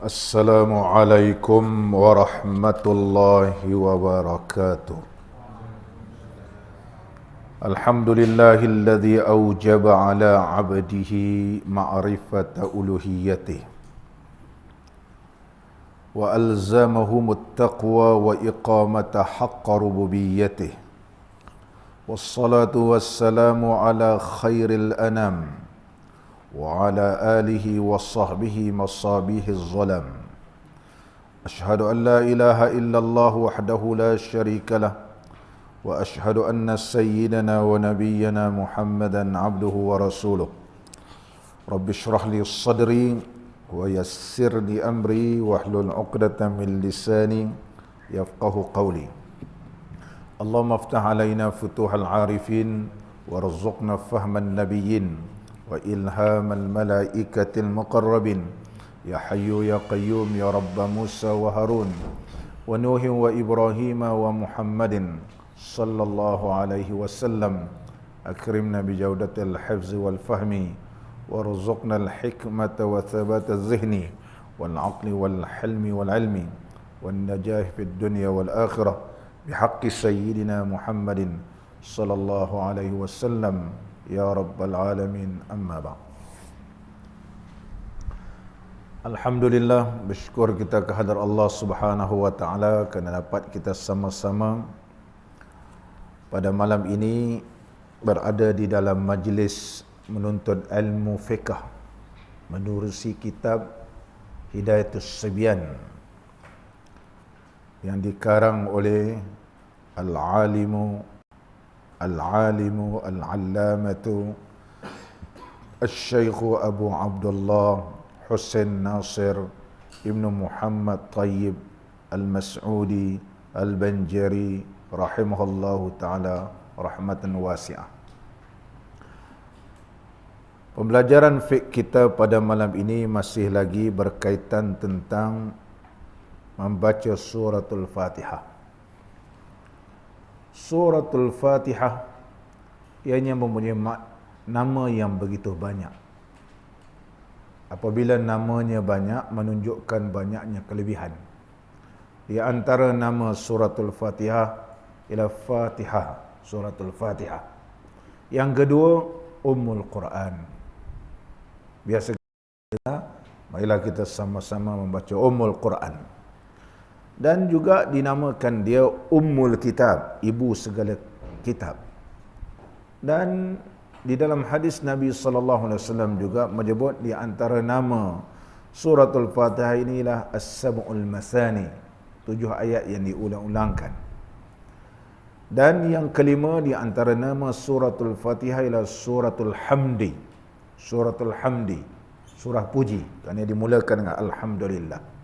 Assalamualaikum warahmatullahi wabarakatuh. Alhamdulillahilladzi aujaba ala abdihi ma'rifata uluhiyatih wa alzamahumut taqwa wa iqamata haqqa rububiyyatih. Wassalatu wassalamu ala khairil anam وعلى آله وصحبه مصابيح الظلم. أشهد أن لا إله إلا الله وحده لا شريك له وأشهد أن سيدنا ونبينا محمدا عبده ورسوله. رب اشرح لي صدري ويسر لي أمري واحلل عقدة من لساني يفقه قولي. اللهم افتح علينا فتوح العارفين وارزقنا فهم النبيين وإلهام الملائكة المقربين يا حي يا قيوم يا رب موسى وهارون ونوح وإبراهيم ومحمد صلى الله عليه وسلم. أكرمنا بجودة الحفظ والفهم وارزقنا الحكمة وثبات الذهن والعقل والحلم والعلم والنجاح في الدنيا والآخرة بحق سيدنا محمد صلى الله عليه وسلم Ya Rabbal Alamin, amma ba'd. Alhamdulillah, bersyukur kita kehadrat Allah Subhanahu wa Ta'ala kerana dapat kita sama-sama pada malam ini berada di dalam majlis menuntut ilmu fiqh menerusi kitab Hidayatus Sibyan yang dikarang oleh Al-Alimu Al-Allamatu Al-Syeikh Abu Abdullah Husain Nasir Ibn Muhammad Tayyib Al-Mas'udi Al-Banjari rahimahullahu ta'ala rahmatan wasi'ah. Pembelajaran fiqh kita pada malam ini masih lagi berkaitan tentang membaca suratul Fatihah. Suratul Fatihah ianya mempunyai nama yang begitu banyak. Apabila namanya banyak, menunjukkan banyaknya kelebihan. Di antara nama suratul Fatihah ialah Fatihah, suratul Fatihah. Yang kedua, Ummul Quran. Biasa kita, marilah kita sama-sama membaca Ummul Quran. Dan juga dinamakan dia Ummul Kitab, ibu segala kitab. Dan di dalam hadis Nabi SAW juga menyebut di antara nama suratul Fatihah inilah As-Sab'ul Masani, 7 ayat yang diulang-ulangkan. Dan yang kelima di antara nama suratul Fatihah ialah Suratul Hamdi. Suratul Hamdi, surah puji, kerana dimulakan dengan Alhamdulillah.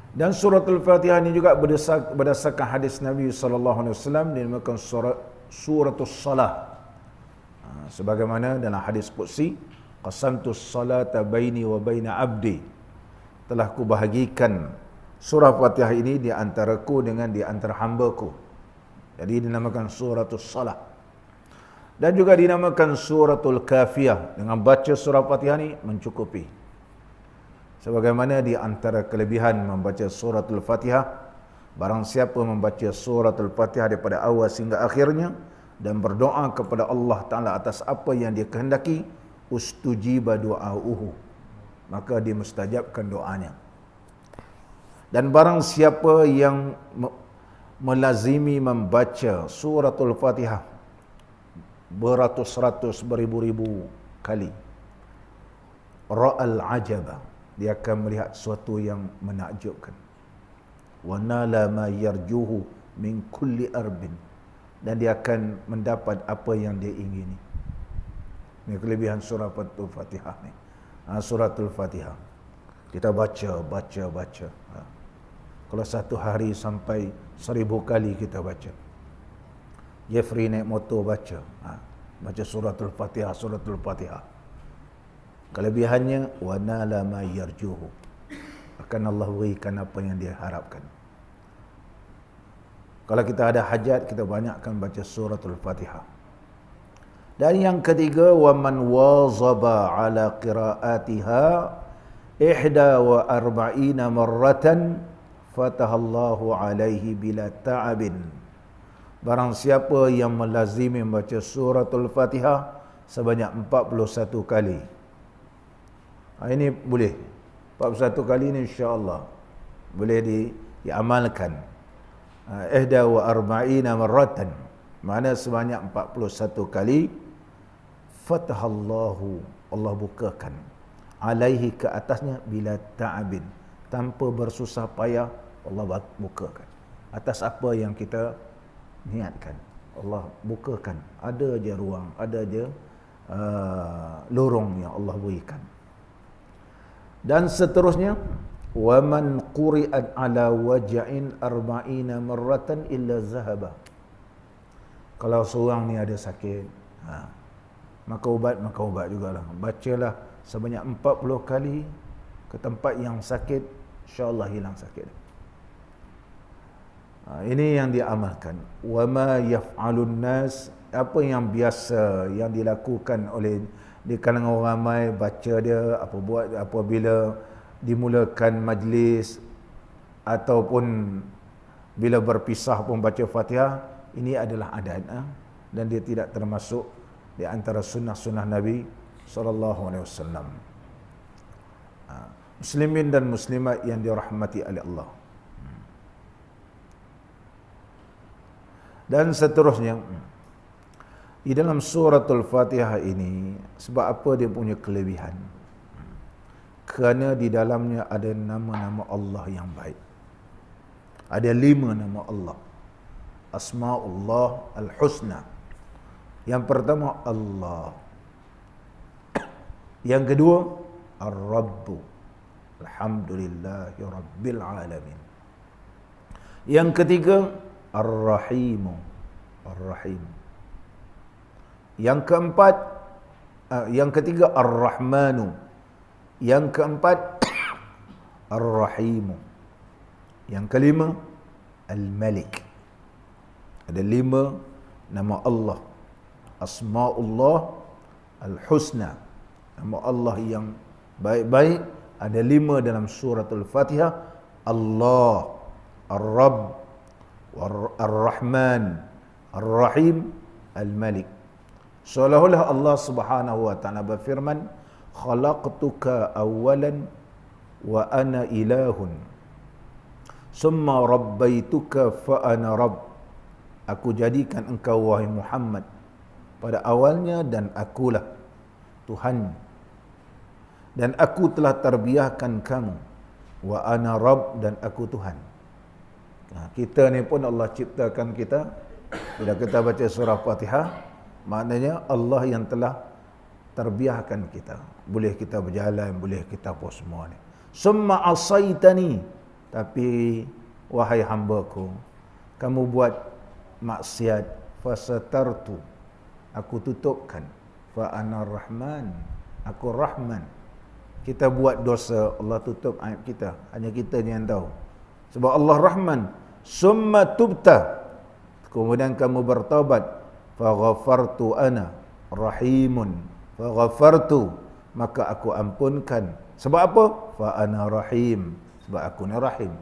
Dan suratul Fatihah ini juga berdasarkan hadis Nabi SAW dinamakan suratul Salah. Sebagaimana dalam hadis Qudsi, qasamtus salata baini wa baina abdi. Telah ku bahagikan surah Fatihah ini di antaraku dengan di antara hamba-Ku. Jadi dinamakan suratul Salah. Dan juga dinamakan suratul Kafiyah. Dengan baca surah Fatihah ini mencukupi. Sebagaimana di antara kelebihan membaca suratul Fatihah, barang siapa membaca suratul Fatihah daripada awal sehingga akhirnya dan berdoa kepada Allah Ta'ala atas apa yang dia kehendaki, ustujiba du'a'uhu, maka dimustajabkan doanya. Dan barang siapa yang melazimi membaca suratul Fatihah beratus-ratus, beribu-ribu kali, ra'al ajaba, dia akan melihat sesuatu yang menakjubkan. Wa nala ma yarjuhu min kulli arbin, dan dia akan mendapat apa yang dia ingini. Ini kelebihan surah Fatihah ni. Suratul Fatihah. Kita baca. Kalau satu hari sampai 1000 kali kita baca. Jeffrey naik motor baca. Baca suratul Fatihah. Kelebihannya wa nala ma yarjuhu, akan Allah berikan apa yang dia harapkan. Kalau kita ada hajat, kita banyakkan baca suratul Fatihah. Dan yang ketiga, wa man wazaba ala qiraatiha ihda wa arba'ina marratan fatahallahu alaihi bila ta'abin. Barang siapa yang melazimi membaca suratul Fatihah sebanyak 41 kali. Ini boleh. 41 kali ini insya-Allah boleh diamalkan. Ihda wa arba'ina marratan, mana sebanyak 41 kali. Fatahallahu, Allah bukakan, alaihi, ke atasnya, bila ta'abin, tanpa bersusah payah. Allah bukakan atas apa yang kita niatkan. Allah bukakan, ada je ruang, ada je lorong yang Allah berikan. Dan seterusnya, wa man quri'at ala waja'in arba'ina marratan illa zahaba. Kalau seorang ni ada sakit, maka ubat jugalah. Bacalah sebanyak 40 kali ke tempat yang sakit, insya-Allah hilang sakit. Ini yang diamalkan. Wa ma yaf'alun nas, apa yang biasa yang dilakukan oleh di kalangan orang ramai, baca dia apa buat apabila dimulakan majlis ataupun bila berpisah pun baca Fatihah. Ini adalah adat, dan dia tidak termasuk di antara sunnah-sunnah Nabi SAW. Muslimin dan muslimat yang dirahmati oleh Allah. Dan seterusnya, di dalam suratul Fatihah ini, sebab apa dia punya kelebihan? Kerana di dalamnya ada nama-nama Allah yang baik. Ada 5 nama Allah. Asma'ullah al-Husna. Yang pertama Allah. Yang kedua Ar-Rabbu. Alhamdulillahi Rabbil Alamin. Yang ketiga Ar-Rahimu. Ar-Rahim. Yang keempat, yang ketiga Ar-Rahmanu. Yang keempat Ar-Rahimu. Yang kelima Al-Malik. Ada 5 nama Allah. Asma'ullah Al-Husna, nama Allah yang baik-baik, ada 5 dalam suratul Fatihah. Allah, Ar-Rabb, Ar-Rahman, Ar-Rahim, Al-Malik. Seolah-olah Allah Subhanahu wa ta'ala berfirman, khalaqtuka awalan wa ana ilahun, summa rabbaituka fa ana rabb. Aku jadikan engkau wahai Muhammad pada awalnya, dan akulah Tuhan, dan aku telah terbiahkan kamu. Wa ana rabb, dan aku Tuhan. Kita ni pun Allah ciptakan kita. Bila kita baca surah Fatihah, maknanya Allah yang telah terbiahkan kita. Boleh kita berjalan, boleh kita apa semua ni. Summa asaitani, tapi wahai hamba-Ku, kamu buat maksiat, fasatartu, aku tutupkan. Fa ana rahman, aku Rahman. Kita buat dosa, Allah tutup aib kita, hanya kita yang tahu. Sebab Allah Rahman. Summa tubta, kemudian kamu bertaubat. Fa ghafartu ana rahimun, fa ghafartu, maka aku ampunkan. Sebab apa? Fa ana rahim, sebab aku ni rahim.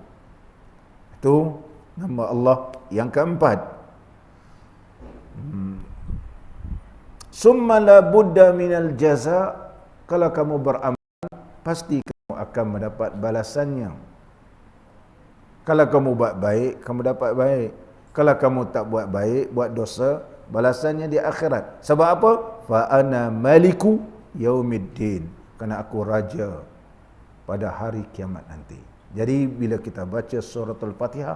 Itu nama Allah yang keempat. Summa la budda minal jaza, kalau kamu beramal pasti kamu akan mendapat balasannya. Kalau kamu buat baik, kamu dapat baik. Kalau kamu tak buat baik, buat dosa, balasannya di akhirat. Sebab apa? Fa ana maliku yaumiddin, kerana aku raja pada hari kiamat nanti. Jadi bila kita baca suratul Fatihah,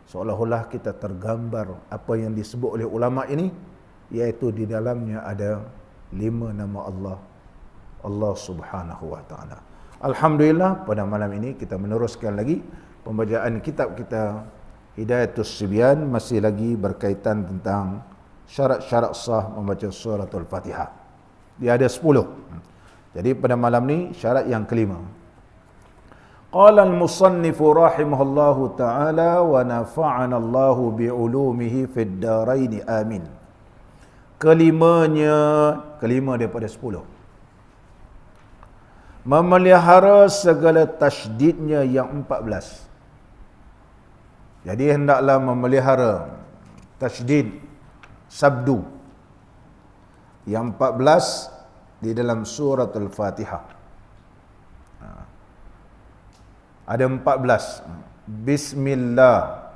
seolah-olah kita tergambar apa yang disebut oleh ulama ini, iaitu di dalamnya ada 5 nama Allah, Allah Subhanahu wa ta'ala. Alhamdulillah, pada malam ini kita meneruskan lagi pembacaan kitab kita Hidayatus Sibyan, masih lagi berkaitan tentang syarat-syarat sah membaca suratul Fatihah. Dia ada 10. Jadi pada malam ni syarat yang kelima. Qala al-musannifu rahimahullahu ta'ala wa nafa'ana Allahu bi'ulumihi fid darain amin. Kelima daripada 10. memelihara segala tasydidnya yang 14. Jadi hendaklah memelihara tasydid sabdu yang 14 di dalam surah Al-Fatihah. Ada 14. Bismillah.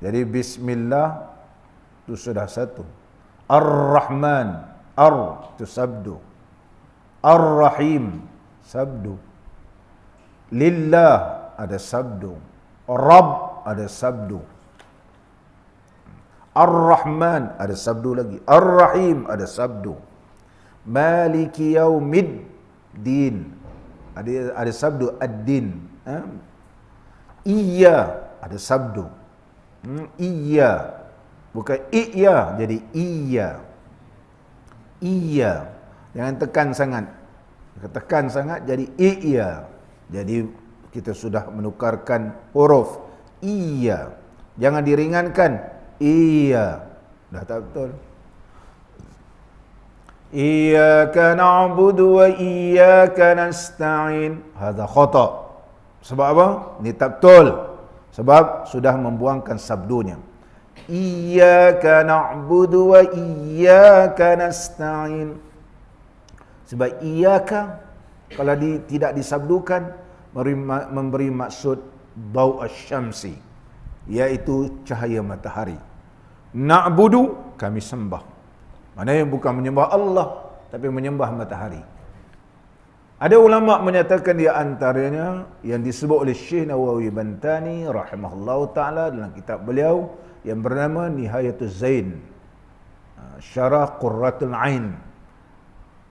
Jadi bismillah itu sudah satu. Ar-Rahman, ar itu sabdu. Ar-Rahim sabdu. Lillah ada sabdu. Rabb ada sabdu. Ar-Rahman ada sabdu lagi. Ar-Rahim ada sabdu. Maliki yaumiddin ada sabdu ad-din. Iya ada sabdu. Iya bukan iya, jadi iya. Iya. Jangan tekan sangat. Tekan sangat jadi iya. Jadi kita sudah menukarkan huruf iya. Jangan diringankan. Iya. Dah tak betul. Iyyaka na'budu wa iyyaka nasta'in. Hadza khata'. Sebab apa? Ini tak betul. Sebab sudah membuangkan sabdunya. Iyyaka na'budu wa iyyaka nasta'in. Sebab iyyaka kalau tidak disabdukan memberi maksud daw asy-syamsi, iaitu cahaya matahari. Na'budu kami sembah. Maknanya bukan menyembah Allah tapi menyembah matahari. Ada ulama menyatakan di antaranya yang disebut oleh Syekh Nawawi Bantani rahimahullahu taala dalam kitab beliau yang bernama Nihayatuz Zain, Syarah Qurratul Ain,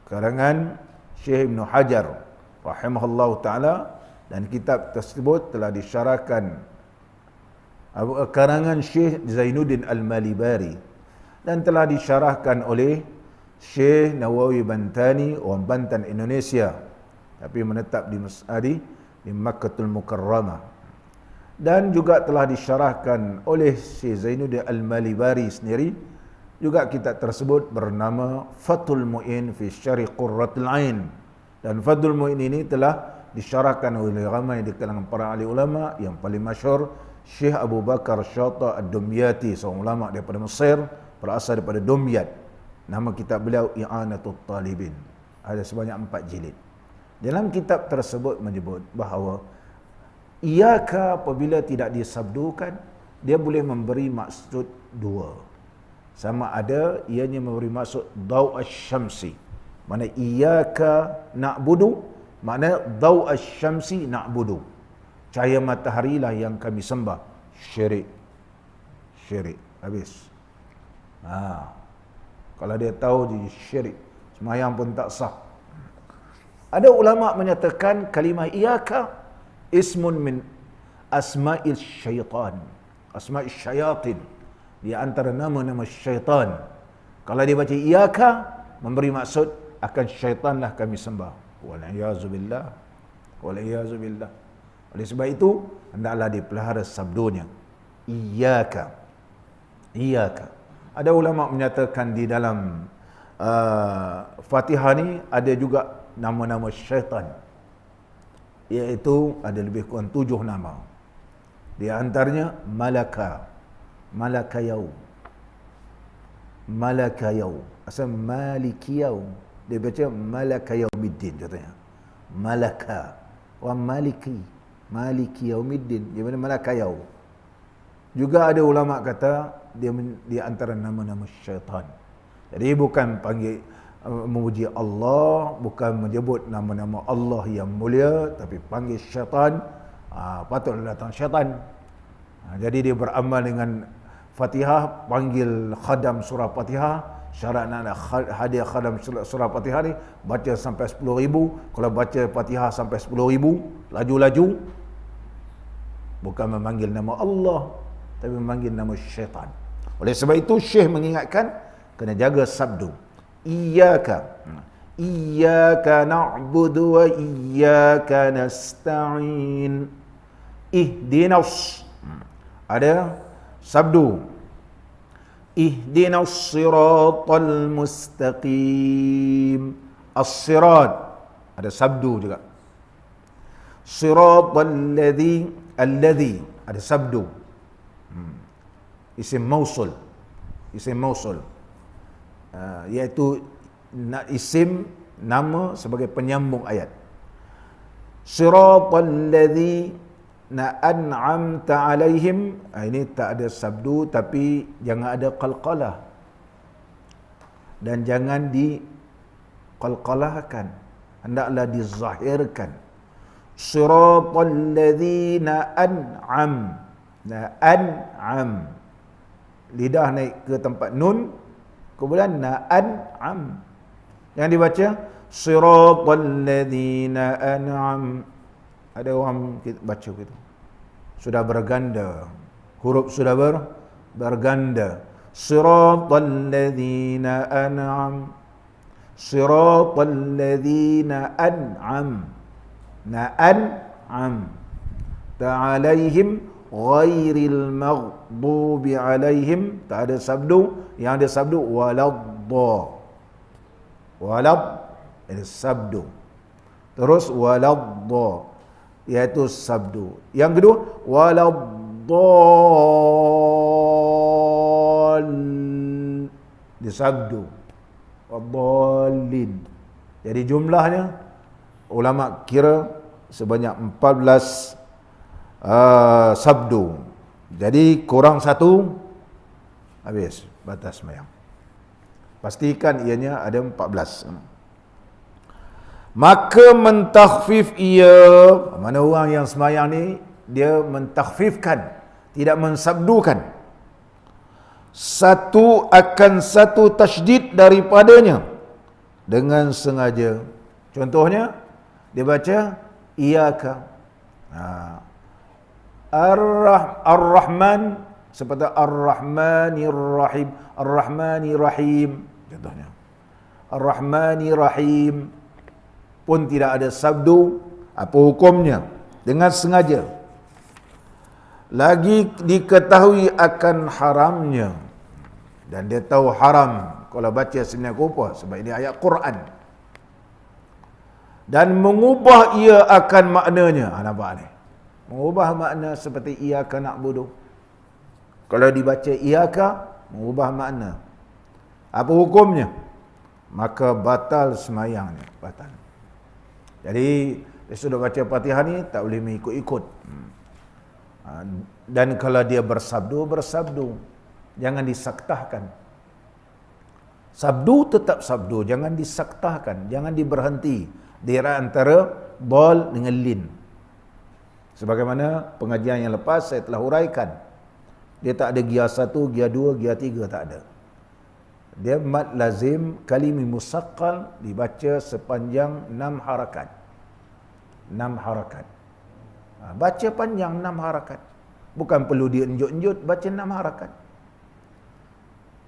karangan Syekh Ibn Hajar rahimahullahu taala, dan kitab tersebut telah disyarahkan karangan Syekh Zainuddin Al-Malibari dan telah disyarahkan oleh Syekh Nawawi Bantani, orang Banten Indonesia, tapi menetap di Makkahul Mukarramah, dan juga telah disyarahkan oleh Syekh Zainuddin Al-Malibari sendiri. Juga kitab tersebut bernama Fathul Mu'in fi Syarih Qurratul Ain, dan Fathul Mu'in ini telah disyarahkan oleh ramai di kalangan para ahli ulama. Yang paling masyhur Syekh Abu Bakar Syata Ad-Dumyati, seorang ulama daripada Mesir, berasal daripada Dumyat. Nama kitab beliau I'anatul Talibin. Ada sebanyak 4 jilid. Dalam kitab tersebut menyebut bahawa iyyaka apabila tidak disabdukan, dia boleh memberi maksud dua. Sama ada ianya memberi maksud daw asy-syamsi, mana iyyaka na'budu, makna daw asy-syamsi na'budu, cahaya matahari lah yang kami sembah. Syirik habis. Kalau dia tahu dia syirik, sembahyang pun tak sah. Ada ulama menyatakan kalimah iyyaka ismun min asma'il syaitan, asma'il syayatin, di antara nama-nama syaitan. Kalau dia baca iyyaka, memberi maksud akan syaitanlah kami sembah. Wal-iyazubillah. Wal-iyazubillah. Oleh sebab itu, hendaklah dipelihara sabdunya. Iyyaka. Iyyaka. Ada ulama menyatakan di dalam Fatihah ni ada juga nama-nama syaitan, iaitu ada lebih kurang 7 nama. Di antaranya Malaka, Malaka Yaum, Malaka Yaum, asal Maliki Yaum, dia baca Malaka Yaumiddin katanya. Malaka wa Maliki, Maliki Yaumiddin, dia mana Malaka Yaum. Juga ada ulama kata dia di antara nama-nama syaitan. Jadi bukan panggil memuji Allah, bukan menyebut nama-nama Allah yang mulia, tapi panggil syaitan, patutlah datang syaitan. Jadi dia beramal dengan Fatihah, panggil khadam surah Fatihah. Syarat nak hadiah khadam surah Fatihah ni, baca sampai 10,000. Kalau baca Fatihah sampai 10,000, laju-laju, bukan memanggil nama Allah, tapi memanggil nama syaitan. Oleh sebab itu Syekh mengingatkan kena jaga sabdu. Iyyaka, iyyaka na'budu wa iyyaka nasta'in. Ihdinas, ada sabdu. Ihdinas siratal mustaqim. As-sirat, ada sabdu juga. Siratal alladhi ada sabdu. Isim mausul. Isim mausul. Iaitu isim nama sebagai penyambung ayat. Siratal ladzi an'amta alaihim. Ini tak ada sabdu, tapi jangan ada qalqalah dan jangan diqalqalahkan, hendaklah dizahirkan. Siratal ladzina an'am, lidah naik ke tempat nun, kemudian an'am, yang dibaca siratal ladzina an'am. Ada orang baca begitu, sudah berganda, huruf sudah berganda. Siratal ladzina an'am, siratal ladzina an'am, an'am ta'alaihim ghairil maghdubi alaihim. Tak ada sabdu, yang ada sabdu waladda. Walad ada sabdu, terus waladda iaitu sabdu. Yang kedua waladdall, di sabdu wadallin. Jadi jumlahnya ulama kira sebanyak 14 sabdu. Jadi kurang satu, habis batas sembahyang. Pastikan ianya ada 14. Maka mentakhfif ia, mana orang yang sembahyang ni dia mentakhfifkan, tidak mensabdukan satu akan satu tasydid daripadanya dengan sengaja. Contohnya dia baca iyyaka, Ar-Rahman seperti Ar-Rahmanir Rahim, Ar-Rahmanir Rahim contohnya. Ar-Rahmanir Rahim pun tidak ada sabdu. Apa hukumnya? Dengan sengaja. Lagi diketahui akan haramnya, dan dia tahu haram kalau baca sedemikian rupa sebab ini ayat Quran, dan mengubah ia akan maknanya. Nampak ni? Mengubah makna seperti iyyaka na'budu. Kalau dibaca iyyaka, mengubah makna. Apa hukumnya? Maka batal sembahyangnya, batal. Jadi dia sudah baca Fatihah ni tak boleh mengikut-ikut. Dan kalau dia bersabdu, jangan disaktahkan. Sabdu tetap sabdu, jangan disaktahkan, jangan diberhenti di antara dal dengan lin. Sebagaimana pengajian yang lepas saya telah huraikan, dia tak ada gia 1, gia 2, gia 3, tak ada. Dia mad lazim kalimi musaqqal dibaca sepanjang 6 harakat. 6 harakat. Baca panjang 6 harakat. Bukan perlu dienjut-enjut, baca 6 harakat.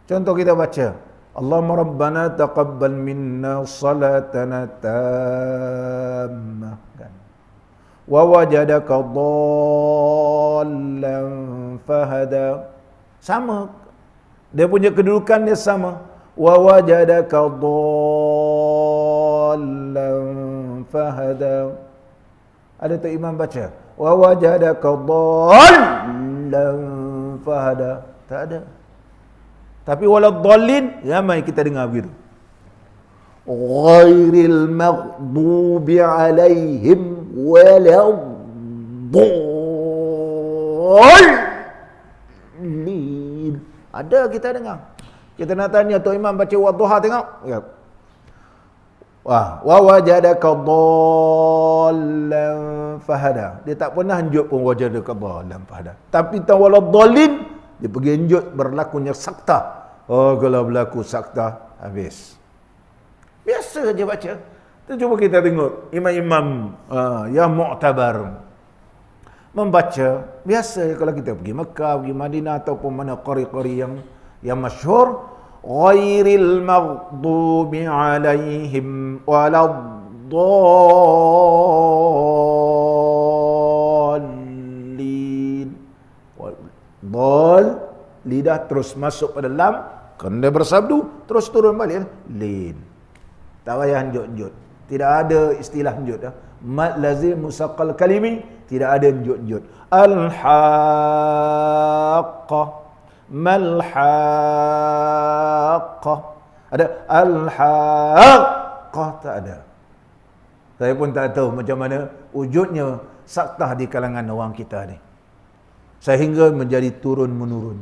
Contoh kita baca, Allahumma rabbana taqabbal minna salatana tammah, kan? Wa wajadaka dhallan fahada. Sama. Dia punya kedudukan dia sama. Wa wajadaka dhallan fahada. Ada tak imam baca wa wajadaka dhallan fahada? Tak ada. Tapi waladdallin ramai kita dengar begitu. Ghairil maghdubi alaihim waladdallin. Ada kita dengar. Kita nak tanya Tok Imam baca wadduha, tengok. Ya. Wa wajadaka dhallan fahada. Dia tak pernah anjut pun wajadaka dhallan fahada. Tapi tawaladhdallin dia pergi anjut berlakunya sakta. Oh, kalau berlaku sakta habis. Biasa saja baca. Cuba kita tengok imam-imam yang mu'tabar membaca. Biasa kalau kita pergi Mekah, pergi Madinah ataupun mana qari-qari yang masyhur, ghairil maghdubi alaihim waladdallin. Dal, lidah terus masuk pada lam, kerana dia bersabdu, terus turun balik lin. Tak payah anjut-anjut. Tidak ada istilah anjut dah. Mad lazim musaqqal kalimi, tidak ada njut-njut. Al-haqqah, mal-haqqah. Ada al-haqqah, tak ada. Saya pun tak tahu macam mana wujudnya saktah di kalangan orang kita ni, sehingga menjadi turun-menurun.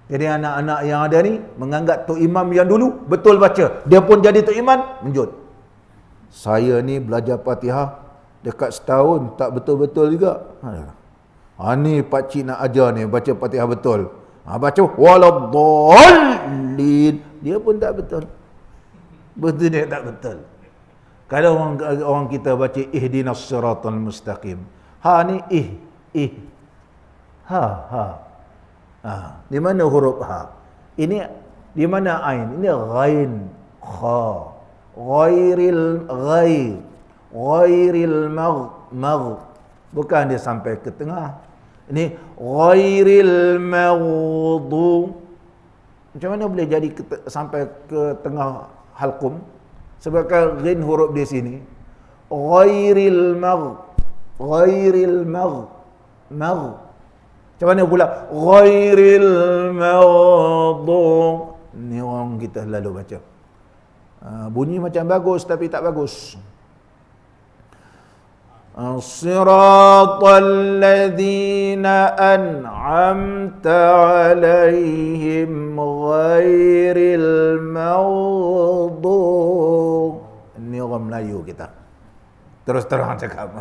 Jadi anak-anak yang ada ni menganggap Tok Imam yang dulu betul baca, dia pun jadi Tok Imam, menjut. Saya ni belajar Fatihah dekat setahun tak betul-betul juga. Ni pakcik nak ajar ni baca Fatihah betul. Baca waladdallin, dia pun tak betul. Betul dia tak betul. Kalau orang kita baca ihdinas siratal mustaqim, ni ha. Di mana huruf ha? Ini di mana ain? Ini ghain, kha. Ghairil magh. Bukan dia sampai ke tengah. Ini ghairil maghdu. Macam mana boleh jadi sampai ke tengah halqum? Sebab ghain huruf di sini. Ghairil magh. Macam mana pula ghairil maghdu? Ni orang kita lalu baca. Bunyi macam bagus tapi tak bagus. Siratal ladzina an'amta 'alaihim ghairil maghdu. Ini orang Melayu kita. Terus terang cakap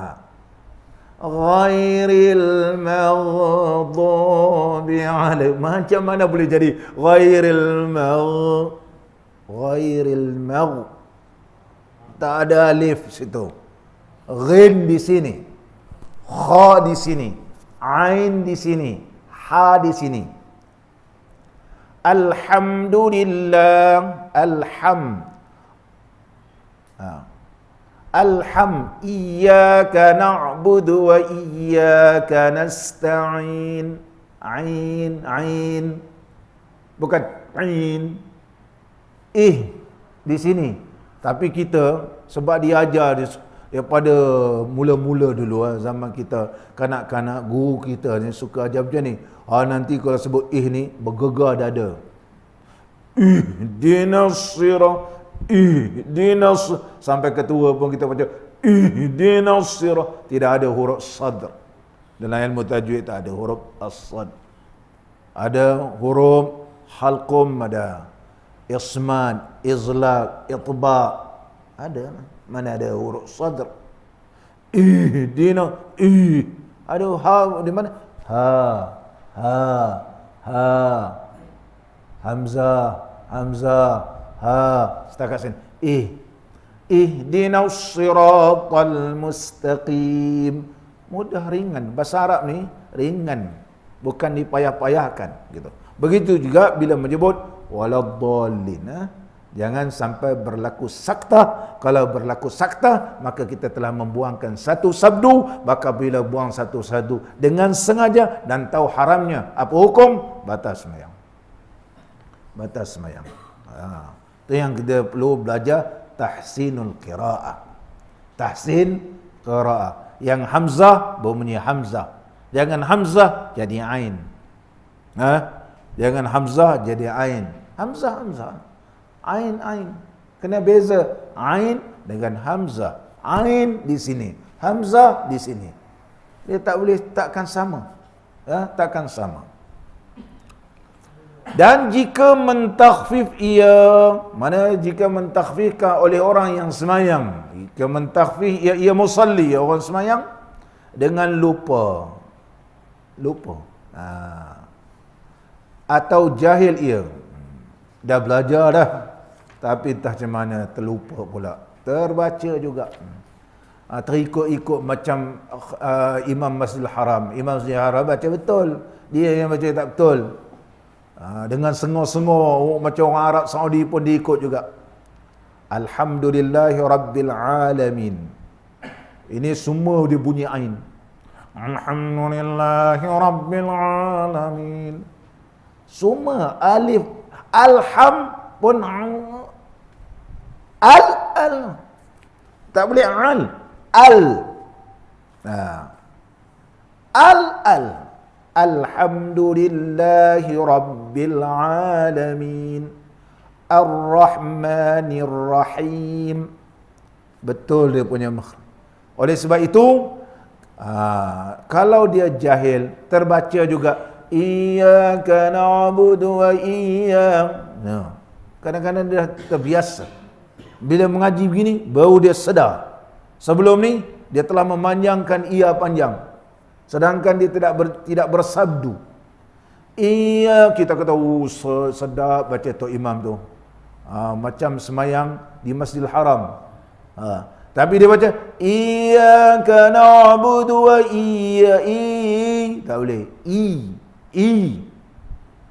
ghairil maghdubi 'alaihim. Macam mana boleh jadi ghairil magh? Tak ada alif situ. Ghin di sini, kha di sini, ain di sini, ha di sini. Alhamdulillah, iyyaka na'budu wa iyyaka nasta'in. Ain, bukan ain. Di sini. Tapi kita sebab diajar daripada mula-mula dulu, zaman kita kanak-kanak, guru kita ni suka ajar macam ni. Nanti kalau sebut ni bergegar dada. Ihdinas sampai ketua pun kita baca ihdinas sirat. Tidak ada huruf sadr. Dalam ilmu tajwid tak ada huruf as-sad. Ada huruf halqum, ada ismad, izlaq, itba'. Ada. Mana ada huruf sadr? Ihdina, ada ha di mana? Ha. Hamzah, ha. Setakat sini. Ihdinas siratal mustaqim. Mudah, ringan. Bahasa Arab ni ringan, bukan dipayah-payahkan gitu. Begitu juga bila menyebut waladdallin. Jangan sampai berlaku saktah. Kalau berlaku saktah, maka kita telah membuangkan satu sabdu. Maka bila buang satu sabdu dengan sengaja dan tahu haramnya, apa hukum? Batal sembahyang. Itu yang kita perlu belajar, tahsinul qiraah. Tahsin qiraah. Yang hamzah berbunyi hamzah. Jangan hamzah jadi ain. Jangan hamzah jadi ain. Hamzah. Ain. Kena beza ain dengan hamzah. Ain di sini, hamzah di sini. Dia takkan sama. Takkan sama. Dan jika mentakhfif jika mentakhfifkan oleh orang yang semayang, jika mentakhfif ia musalli, orang semayang dengan lupa. Atau jahil ia. Dah belajar dah, tapi entah macam mana terlupa pula. Terbaca juga. Terikut-ikut macam Imam Masjidil Haram. Imam Masjidil Haram baca betul, dia yang baca tak betul. Dengan sengor-sengor macam orang Arab Saudi pun diikut juga. Alhamdulillahi Rabbil Alamin. Ini semua dia bunyi ain. Alhamdulillahi Rabbil Alamin. Semua alif. Alham pun al tak boleh al. Al. Nah. Al. Alhamdulillahi Rabbil Alamin. Ar-Rahmanir Rahim. Betul dia punya makhraj. Oleh sebab itu, kalau dia jahil, terbaca juga Iyyaka na'budu wa iyyak. Kadang-kadang dia terbiasa. Bila mengaji begini, baru dia sedar. Sebelum ni, dia telah memanjangkan ia panjang. Sedangkan dia tidak bersabdu. Iya, kita kata, sedap baca Tok Imam tu. Macam semayang di Masjidil Haram. Tapi dia baca, Iyyaka na'budu wa iyyak. Tak boleh.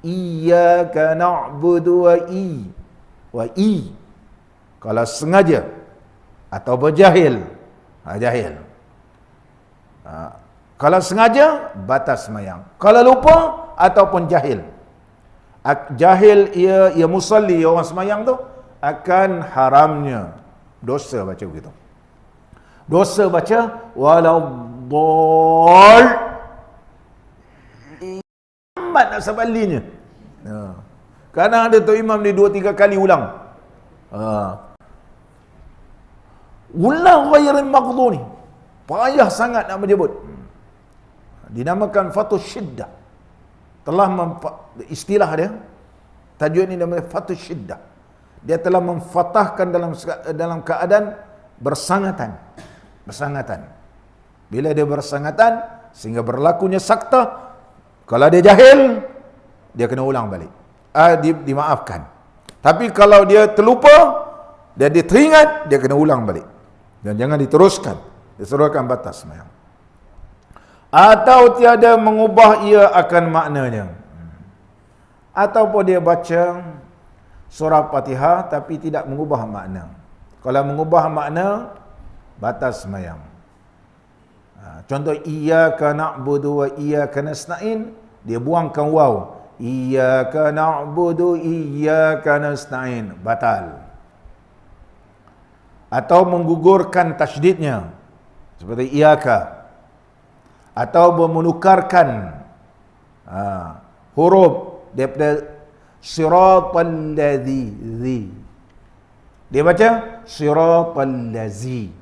Iyyaka na'budu wa kalau sengaja atau berjahil, jahil. Kalau sengaja, batas semayang. Kalau lupa ataupun jahil. Jahil ia musalli, orang semayang tu, akan haramnya dosa baca begitu. Dosa baca waladdall. Lambat nak sabalinya. Kadang ada Tok Imam ni 2-3 kali ulang. Ulang ghairil maghduni. Payah sangat nak menyebut. Dinamakan Fathus Syiddah. Istilah dia, tajuk ini namanya Fathus Syiddah. Dia telah memfatahkan dalam keadaan bersangatan. Bila dia bersangatan sehingga berlakunya sakta, kalau dia jahil, dia kena ulang balik. Dimaafkan. Tapi kalau dia terlupa dan dia teringat, dia kena ulang balik. Dan jangan diteruskan. Disuruhkan batas semayang. Atau tiada mengubah ia akan maknanya. Ataupun dia baca surah Fatihah tapi tidak mengubah makna. Kalau mengubah makna, batas semayang. Contoh, Iyyaka na'budu wa iyyaka nasta'in, dia buangkan waw. Iyyaka na'budu iyyaka nasta'in, batal. Atau menggugurkan tasydidnya seperti iyyaka, atau menukarkan huruf daripada siratal ladzi, dia baca siratal ladzi,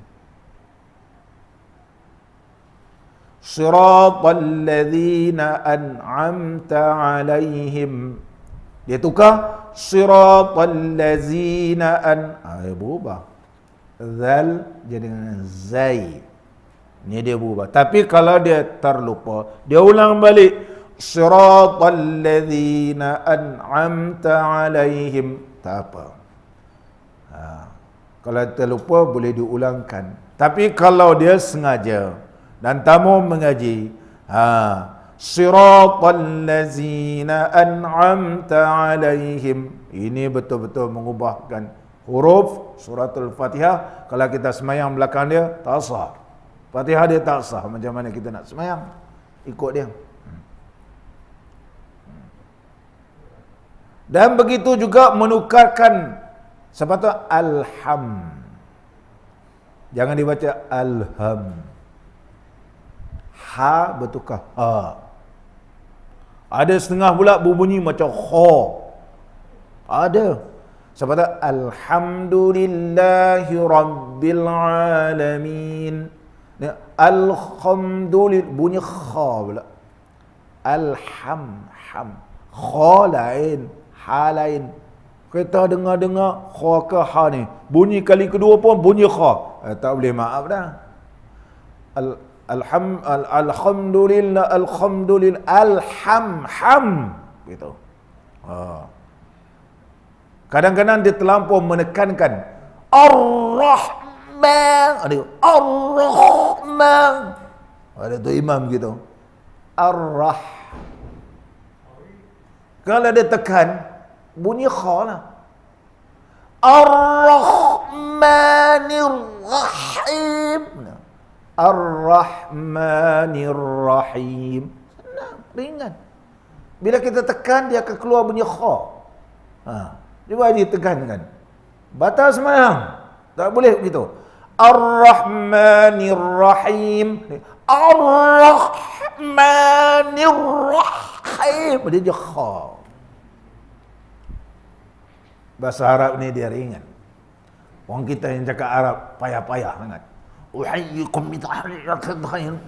siratal ladzina an'amta alaihim, dia tukar siratal ladzina berubah, zal jadi dengan zai, ni dia berubah. Tapi kalau dia terlupa, dia ulang balik siratal ladzina an'amta alaihim, tak apa. Kalau terlupa boleh diulangkan. Tapi kalau dia sengaja dan tamu mengaji, siratal ladzina an'amta alaihim, ini betul-betul mengubahkan huruf suratul Fatihah. Kalau kita semayang belakang dia, tak sah. Fatihah dia tak sah. Macam mana kita nak semayang? Ikut dia. Dan begitu juga menukarkan sepatutnya alham. Jangan dibaca alham. Ha bertukar ha. Ada setengah pula berbunyi macam kha. Ada. Sepatutnya alhamdulillahi rabbil alamin. Alhamdulillah bunyi kha pula. Alham ham. Kha lain, ha lain. Kita dengar-dengar kha ke ha ni, bunyi kali kedua pun bunyi kha. Tak boleh, maaf dah. Alhamdulillah, alham gitu. Kadang-kadang dia terlampau menekankan Ar-Rahman, Ar-Rahman. Ada tu imam gitu. Ar-Rah. Kalau dia tekan, bunyi kha lah. Ar-Rahmanir Rahim. Ar-Rahmanir Rahim. Senang, ringan. Bila kita tekan, dia akan keluar bunyi kha. Dia wajib tekankan. Batal semayang. Tak boleh begitu. Ar-Rahmanir Rahim. Ar-Rahmanir Rahim. Dia je kha. Bahasa Arab ni dia ringan. Orang kita yang cakap Arab payah-payah sangat. Uhayyikum bi tahiyyatin.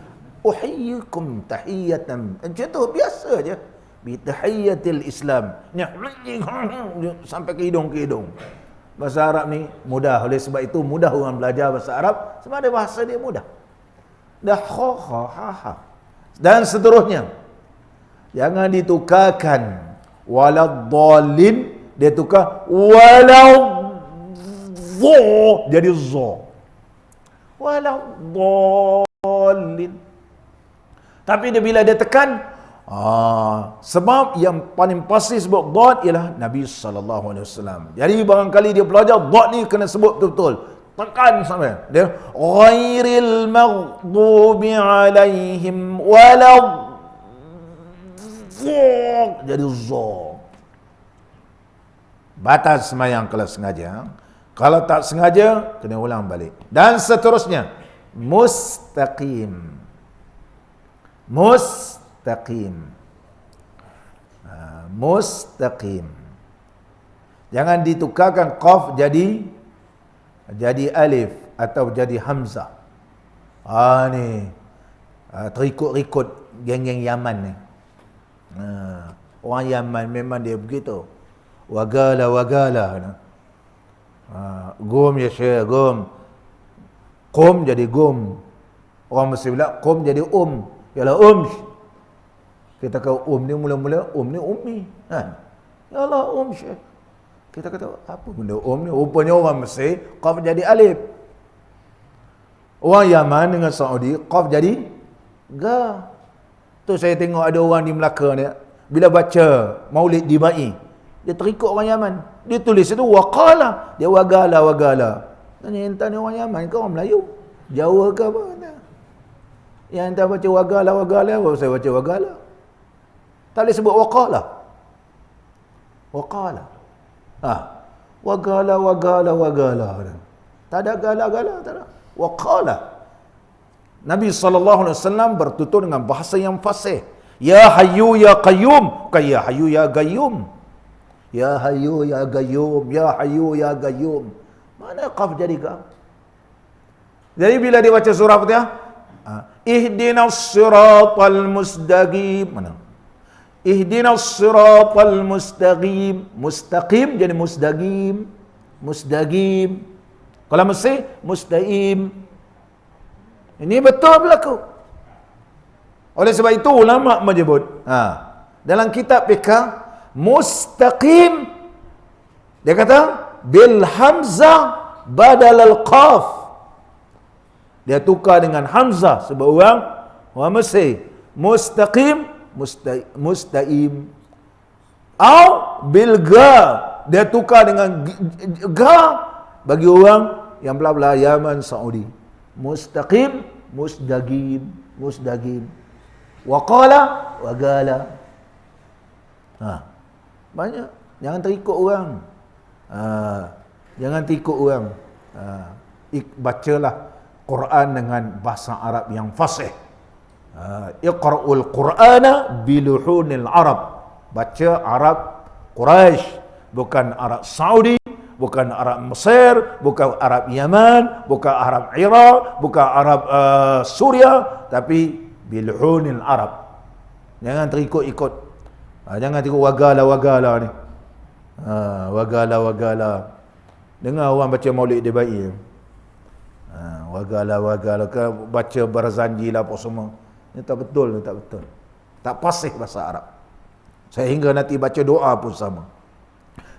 Uhayyikum tahiyatan. Macam tu biasa je. Bi tahiyyatil Islam. Sampai ke hidung. Bahasa Arab ni mudah. Oleh sebab itu mudah orang belajar bahasa Arab sebab ada bahasa dia mudah. Dah ha. Dan seterusnya. Jangan ditukarkan waladdallin, dia tukar waladh jadi za. Waladdallin. Tapi dia bila dia tekan, sebab yang paling pasti sebut dad ialah Nabi SAW. Jadi barangkali dia belajar dad ni kena sebut betul-betul. Tekan sampai dia ghairil maghdubi alaihim walad, jadi za. Batas semayang kalau sengaja. Kalau tak sengaja, kena ulang balik. Dan seterusnya. Mustaqim. Mustaqim. Jangan ditukarkan qaf jadi alif atau jadi hamzah. Ni terikut-ikut geng-geng Yaman ni. Orang Yaman memang dia begitu. Wagala. Gum ya syekh, gum. Qum jadi gum. Orang mesti bilang qum jadi Yalah kita kata ni mula-mula ni ummi. Yalah syekh. Kita kata apa benda ni? Rupanya orang Mesir qaf jadi alif. Orang Yaman dengan Saudi qaf jadi ga. Tu saya tengok ada orang di Melaka ni bila baca Maulid Dibai, dia terikut orang Yaman. Dia tulis itu waqala, dia wagala. Tanya entah ni orang Yaman ke orang Melayu? Jawa ke apa? Yang entah baca wagala, saya baca wagala. Tak boleh sebut waqala. Wagala. Tak ada gala-gala, tak ada. Waqala. Nabi SAW bertutur dengan bahasa yang fasih. Ya Hayyu Ya Qayyum, bukan Ya Hayyu Ya Qayyum. Ya Hayyu Ya Qayyum, Ya Hayyu Ya Qayyum. Mana qaf jadi qaf? Jadi bila dia baca surah Fatihah, Ihdinas siratal mustaqim. Mana? Ihdinas siratal mustaqim. Mustaqim jadi mustaqim. Kalau mesti mustaqim. Ini betul berlaku. Oleh sebab itu ulama menyebut dalam kitab fiqh mustaqim, dia kata bil hamzah badal al qaf. Dia tukar dengan hamzah sebab orang Mesir. Mustaqim, mustaqim. Atau bil ga, dia tukar dengan ga bagi orang yang belah-belah Yaman, Saudi. Mustaqim, mustaqim. Waqala, wagala. Banyak. Jangan terikut orang. Bacalah Quran dengan bahasa Arab yang fasih. Iqra'ul Qur'ana biluhunil Arab. Baca Arab Quraisy, bukan Arab Saudi, bukan Arab Mesir, bukan Arab Yaman, bukan Arab Iraq, bukan Arab Suria, tapi biluhunil Arab. Jangan terikut-ikut. Jangan terikut wagala ni. Wagala. Dengar orang baca Maulid Dibai. Wagala ke baca Barzanji lah apa semua. Ini tak betul. Tak fasih bahasa Arab. Sehingga nanti baca doa pun sama.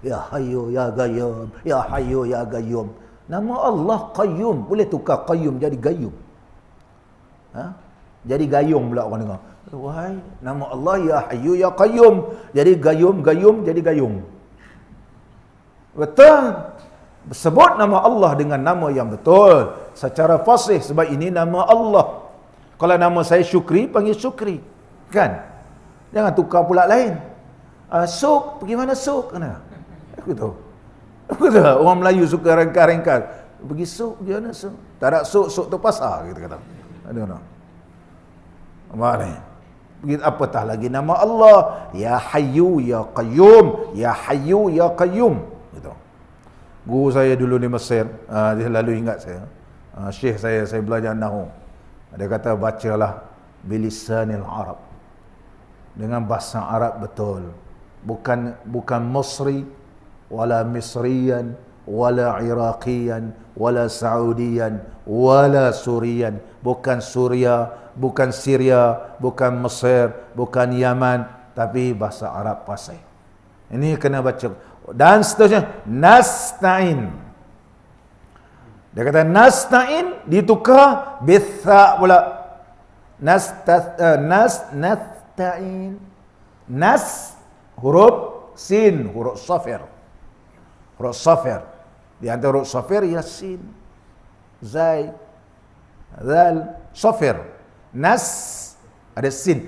Ya Hayyu Ya Qayyum, Ya Hayyu Ya Qayyum. Nama Allah Qayyum, boleh tukar Qayyum jadi Gayyum. Jadi Gayyum pula orang dengar. Wahai, nama Allah Ya Hayyu Ya Qayyum. Jadi Gayyum jadi Gayyum. Betul. Sebut nama Allah dengan nama yang betul secara fasih, sebab ini nama Allah. Kalau nama saya Syukri, panggil Syukri. Kan? Jangan tukar pula lain. Suk, pergi mana Suk? Aku tahu. Orang Melayu suka rengkar-rengkar. pergi suk, pergi mana suk? Tak ada suk tu pasar, kita kata. Ada mana? Mana? Begitu apatah lagi nama Allah, Ya Hayyu Ya Qayyum, Ya Hayyu Ya Qayyum. Gitu. Guru saya dulu di Mesir, dia selalu ingat saya. Syekh saya belajar nahwu. Dia kata bacalah bilisanil Arab. Dengan bahasa Arab betul. Bukan Masri wala Misriyan wala Iraqiyan wala Saudiyan wala Suriyan, bukan Suria, bukan Syria, bukan Mesir, bukan Yaman, tapi bahasa Arab fasih. Ini kena baca. Dan seterusnya, nasta'in. Dia kata nasta'in ditukar bitha pula. Nasta'in. Nas huruf sin, huruf safir. Huruf safir. Di antara huruf safir yasin, zai, zal, safir. Nas ada sin.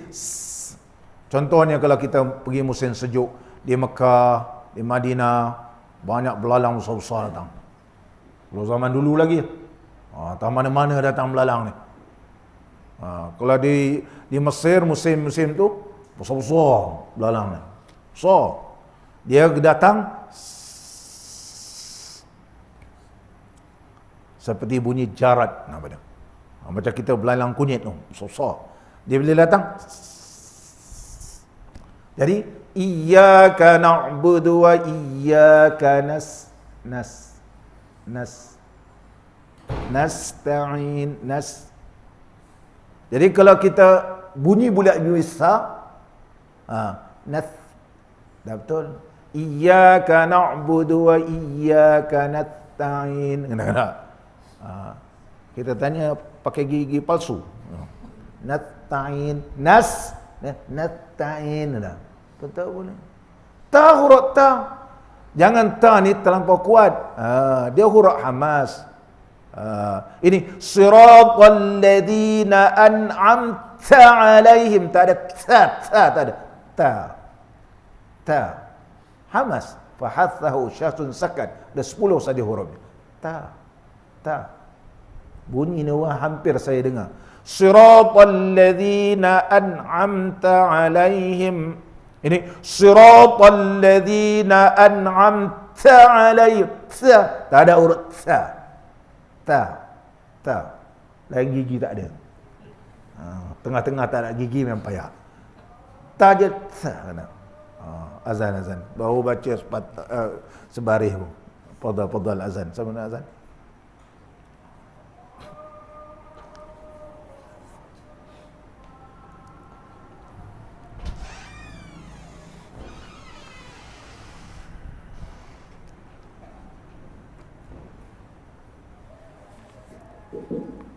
Contohnya kalau kita pergi musim sejuk di Mekah, di Madinah, banyak belalang besar-besar datang. Kalau zaman dulu lagi, tak mana-mana datang belalang ni. Kalau di Mesir musim-musim tu besar-besar belalang ni. Besar. Dia datang seperti bunyi jarat namanya. Macam kita belalang kunyit tu, besar. Dia bila datang, jadi iyyaka na'budu wa iyyaka nasta'in. Jadi kalau kita bunyi bulat bisa, dah betul. Iyyaka na'budu wa iyyaka nasta'in. Kena. Kita tanya pakai gigi palsu. Nasta'in, nasta'in dah. Tak boleh. Ta huruf ta. Jangan ta ni terlampau kuat. Dia huruf hamas. Ini siratal ladzina an'amta alaihim, tak ada tak ada ta. Hamas. Fahathahu syasun sakat. Ada 10 saja hurufnya. Ta. Bunyi ni hampir saya dengar. Siratal ladzina an'amta alaihim. Ini siratal ladzina an'amta alaihim. Tak ada huruf ta. Lain gigi tak ada. Tengah-tengah tak ada gigi memang payah. Ta je kena. Azan. Baru baca sebaris pun. Fadal azan. Sama nak azan.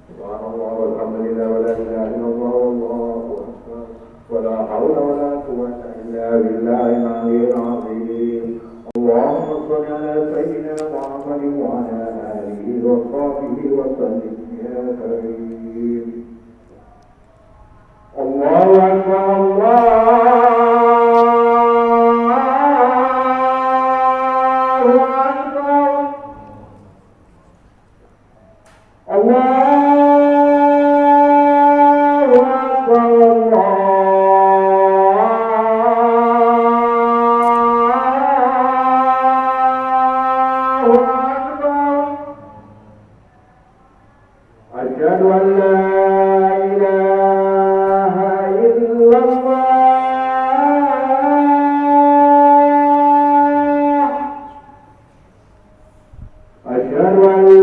Subhanallah walhamdulillah wa la ilaha illallah wallahu akbar wa la hawla wa la quwwata illa billahil aliyyil azim. Allahumma shalli ala sayyidina Muhammadin wa ala alihi wa sahbihi wa sallim ya karim. Allahu akbar, Allahu akbar. Asyhadu an la ilaha illallah. Asyhadu an la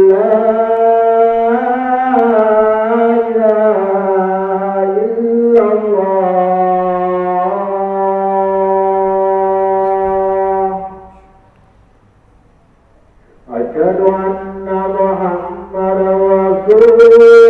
Asyhadu anna Muhammadan Rasulullah.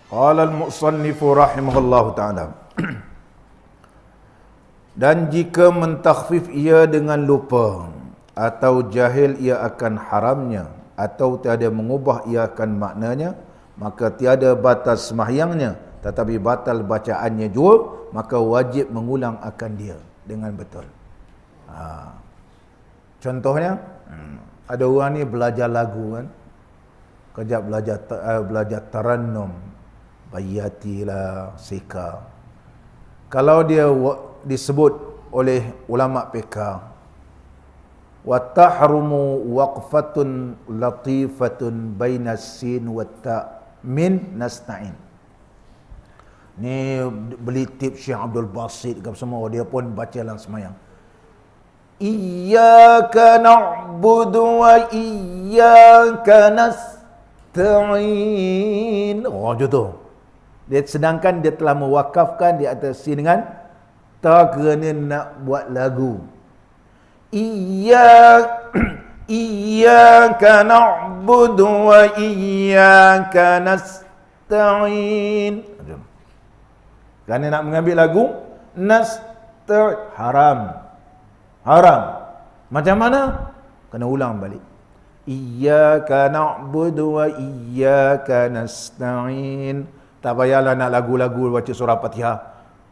Qala al-musannifu rahimahullahu ta'ala. Dan jika mentakhfif ia dengan lupa atau jahil ia akan haramnya atau tiada mengubah ia akan maknanya, maka tiada batas sembahyangnya tetapi batal bacaannya jua, maka wajib mengulang akan dia dengan betul. Contohnya, ada orang ni belajar lagu kan, kejap belajar tarannum, bayati lah, sika. Kalau dia disebut oleh ulama fiqh, wa tahrumu waqfatun latifatun bainas sin wa ta min nasta'in. Ni beli tip Syekh Abdul Basit ke semua, dia pun baca dalam semayang. Iyyaka na'budu wa iyyaka nasta'in. Oh, gitu. Dia sedangkan dia telah mewakafkan di atas sin dengan ta kerana nak buat lagu. Iyyaka na'budu wa iyyaka nasta'in. Kerana nak mengambil lagu haram. Macam mana? Kena ulang balik. Iyyaka na'budu wa iyyaka nasta'in. Tak payahlah nak lagu-lagu baca surah Fatihah.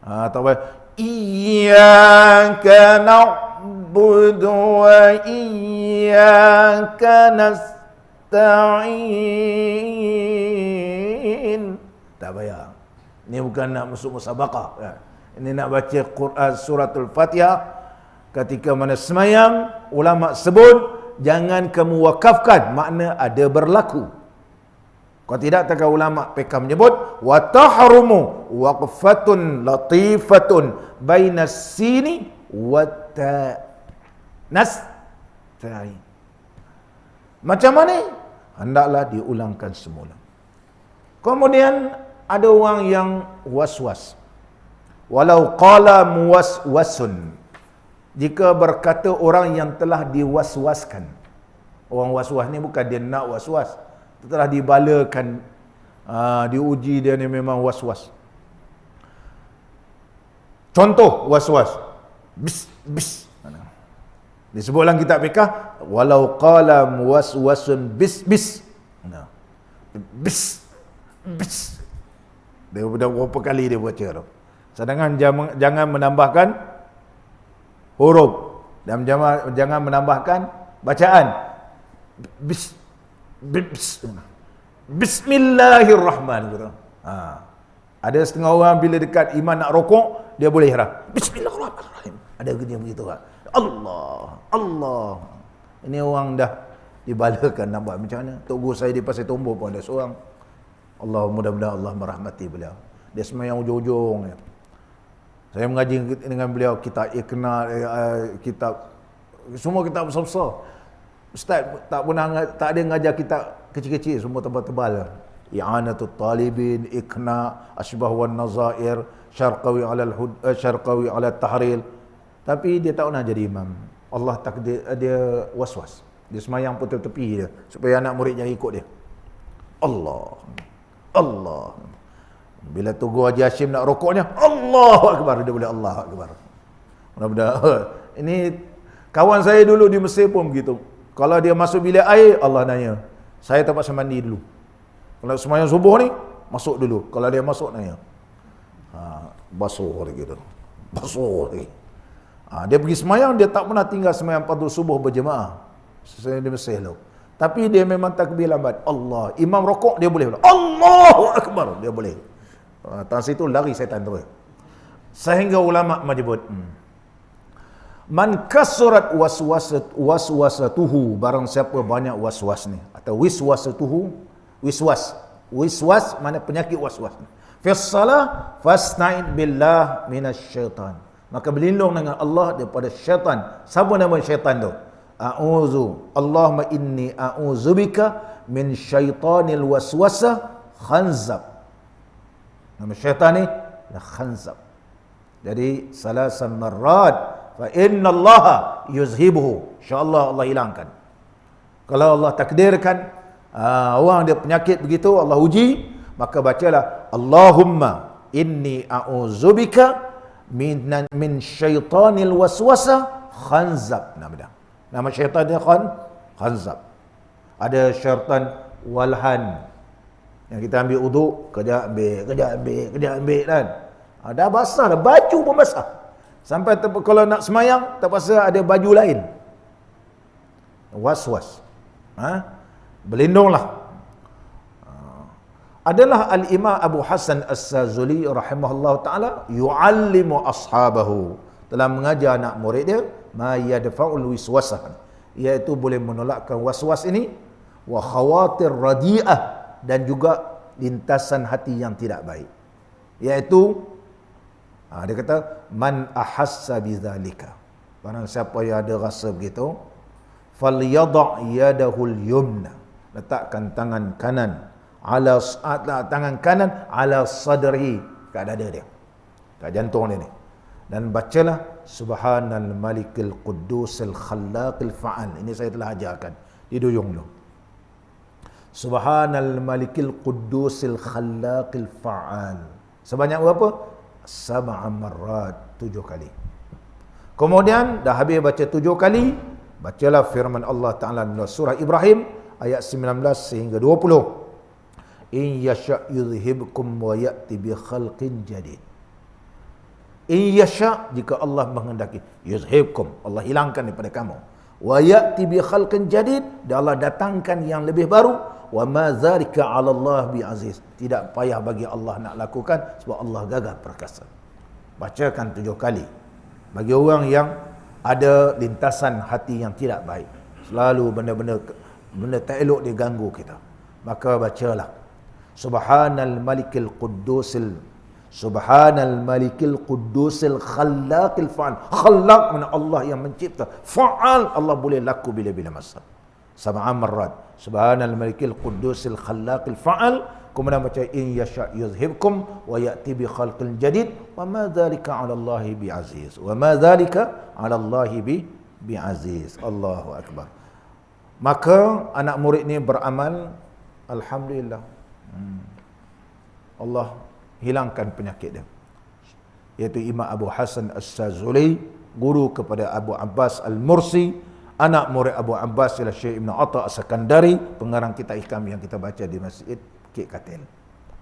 Tak payah. Iyyaka na'budu wa iyyaka nasta'in. Tak payah. Ini bukan nak masuk musabaqah. Ini nak baca Quran suratul Fatihah. Ketika mana semayang, ulama sebut jangan kamu wakafkan, makna ada berlaku. Kalau tidak, takkan ulama PK menyebut wa tahrumu waqfatun latifatun bainas sini wa ta nasta'in. Macam mana? Hendaklah diulangkan semula. Kemudian ada orang yang was-was. Walau qala muwaswasun. Jika berkata orang yang telah diwaswaskan. Orang waswas ni bukan dia nak waswas, telah dibalakan, diuji dia ni memang waswas. Contoh waswas. Bis. Disebut dalam kitab fiqh, walau qala muwaswasun bis. Bis. Dia dah berapa kali dia baca tu. Sedangkan jangan menambahkan huruf dan jangan menambahkan bacaan. Bismillahirrahmanirrahim. Ada setengah orang bila dekat imam nak rokok, dia boleh harap Bismillahirrahmanirrahim. Ada dia begitu kan. Allah. Ini orang dah dibalakan, nak buat macam mana? Tok guru saya di Pasir Tombo pun ada seorang. Allah, mudah-mudahan Allah merahmati beliau. Dia semayang ujung-ujung. Saya mengaji dengan beliau kitab Iqna, kitab Semua kitab besar-besar. Ustaz tak pernah, tak ada ngajar kitab kecil-kecil, semua tebal-tebal. I'anatul Talibin, Iqna, Asbah wan Nazair, Syarqawi ala Tahril. Tapi dia tak pernah jadi imam. Allah takdir dia was-was. Dia semayang putih tepi dia supaya anak muridnya ikut dia. Allah. Bila Tugu Haji Hashim nak rokoknya, Allahu Akbar, dia boleh Allahu Akbar. Mudah-mudahan. Ini kawan saya dulu di Mesir pun begitu. Kalau dia masuk bilik air, Allah nanya, saya terpaksa mandi dulu. Kalau semayang subuh ni, masuk dulu. Kalau dia masuk, nanya. Basuh lagi tu. Basuh lagi. Dia pergi semayang, dia tak pernah tinggal semayang fardu subuh berjemaah. Sesuai di Mesir tu. Tapi dia memang takbir lambat. Allah. Imam rokok, dia boleh. Allahu Akbar, dia boleh. Tangan situ lari syaitan terus. Sehingga ulama menyebut, man kasurat waswasatuhu, barang siapa banyak waswas ni, atau wiswasatuhu, wiswas mana penyakit waswas. Fi shalah fasta'in billah minasyaitan, maka berlindung dengan Allah daripada syaitan. Siapa nama syaitan tu? Allahumma inni a'udzubika min syaitanil waswasah khanzab. Nama syaitan ni khanzab. Jadi salasan marrat fa inna Allah yuzhibuhu, insyaallah Allah hilangkan. Kalau Allah takdirkan orang dia penyakit begitu, Allah uji, maka bacalah Allahumma inni a'udzubika min syaitanil waswasah khanzab. Nama syaitan dia khanzab. Ada syaitan walhan, yang kita ambil uduk, kejap ambil kan. Dah basah dah, baju pun basah. Sampai kalau nak semayang, terpaksa ada baju lain. Was-was. Berlindunglah. Adalah Al-Imam Abu Hasan As-Sazuli rahimahullah ta'ala yu'allimu ashabahu, telah mengajar anak murid dia ma yadfa'ul wiswasah, iaitu boleh menolakkan waswas ini, wa khawatir radi'ah, dan juga lintasan hati yang tidak baik, iaitu dia kata man ahassa bidzalika, barang siapa yang ada rasa begitu, falyadha yadahul yumna, letakkan tangan kanan ala sadri, kat dada dia, kat jantung dia ni, dan bacalah subhanal malikil qudusil khallaqil fa'al. Ini saya telah ajarkan di duyung dulu. Subhanal malikil qudusil khallaqil fa'al. Sebanyak berapa? 7 marrat, 7 kali. Kemudian dah habis baca 7 kali, bacalah firman Allah Ta'ala dalam surah Ibrahim ayat 19 sehingga 20. In yasha' yudhibkum wa ya'ti bi khalqin jadid. In yasha', jika Allah menghendaki, yudhibkum, Allah hilangkan daripada kamu. Wa ya'ti bi khalqin jadid, dan Allah datangkan yang lebih baru. Wa ma dzalika 'ala Allah bi aziz. Tidak payah bagi Allah nak lakukan, sebab Allah gagah perkasa. Bacakan 7 kali. Bagi orang yang ada lintasan hati yang tidak baik, selalu benda tak elok dia ganggu kita, maka bacalah subhanal malikil qudusil khallaqil fa'al. Khallaq mana Allah yang mencipta, fa'al Allah boleh laku bila-bila masa. 7 marrat subhanal malikil qudusil khallaqil fa'al. Kemudian baca in yasha' yuzhibkum wa ya'ti bi khalqin jadid wa ma dzalika 'ala Allahi bi aziz. Wa ma dzalika 'ala Allahi bi aziz. Allahu akbar. Maka anak murid ni beramal, alhamdulillah, Allah hilangkan penyakit dia. Iaitu Imam Abu Hasan As-Sazuli, guru kepada Abu Abbas Al-Mursi, anak murid Abu Abbas ialah Syekh Ibn Atta As-Sakandari, pengarang kitab Hikam yang kita baca di Masjid Kek Katil.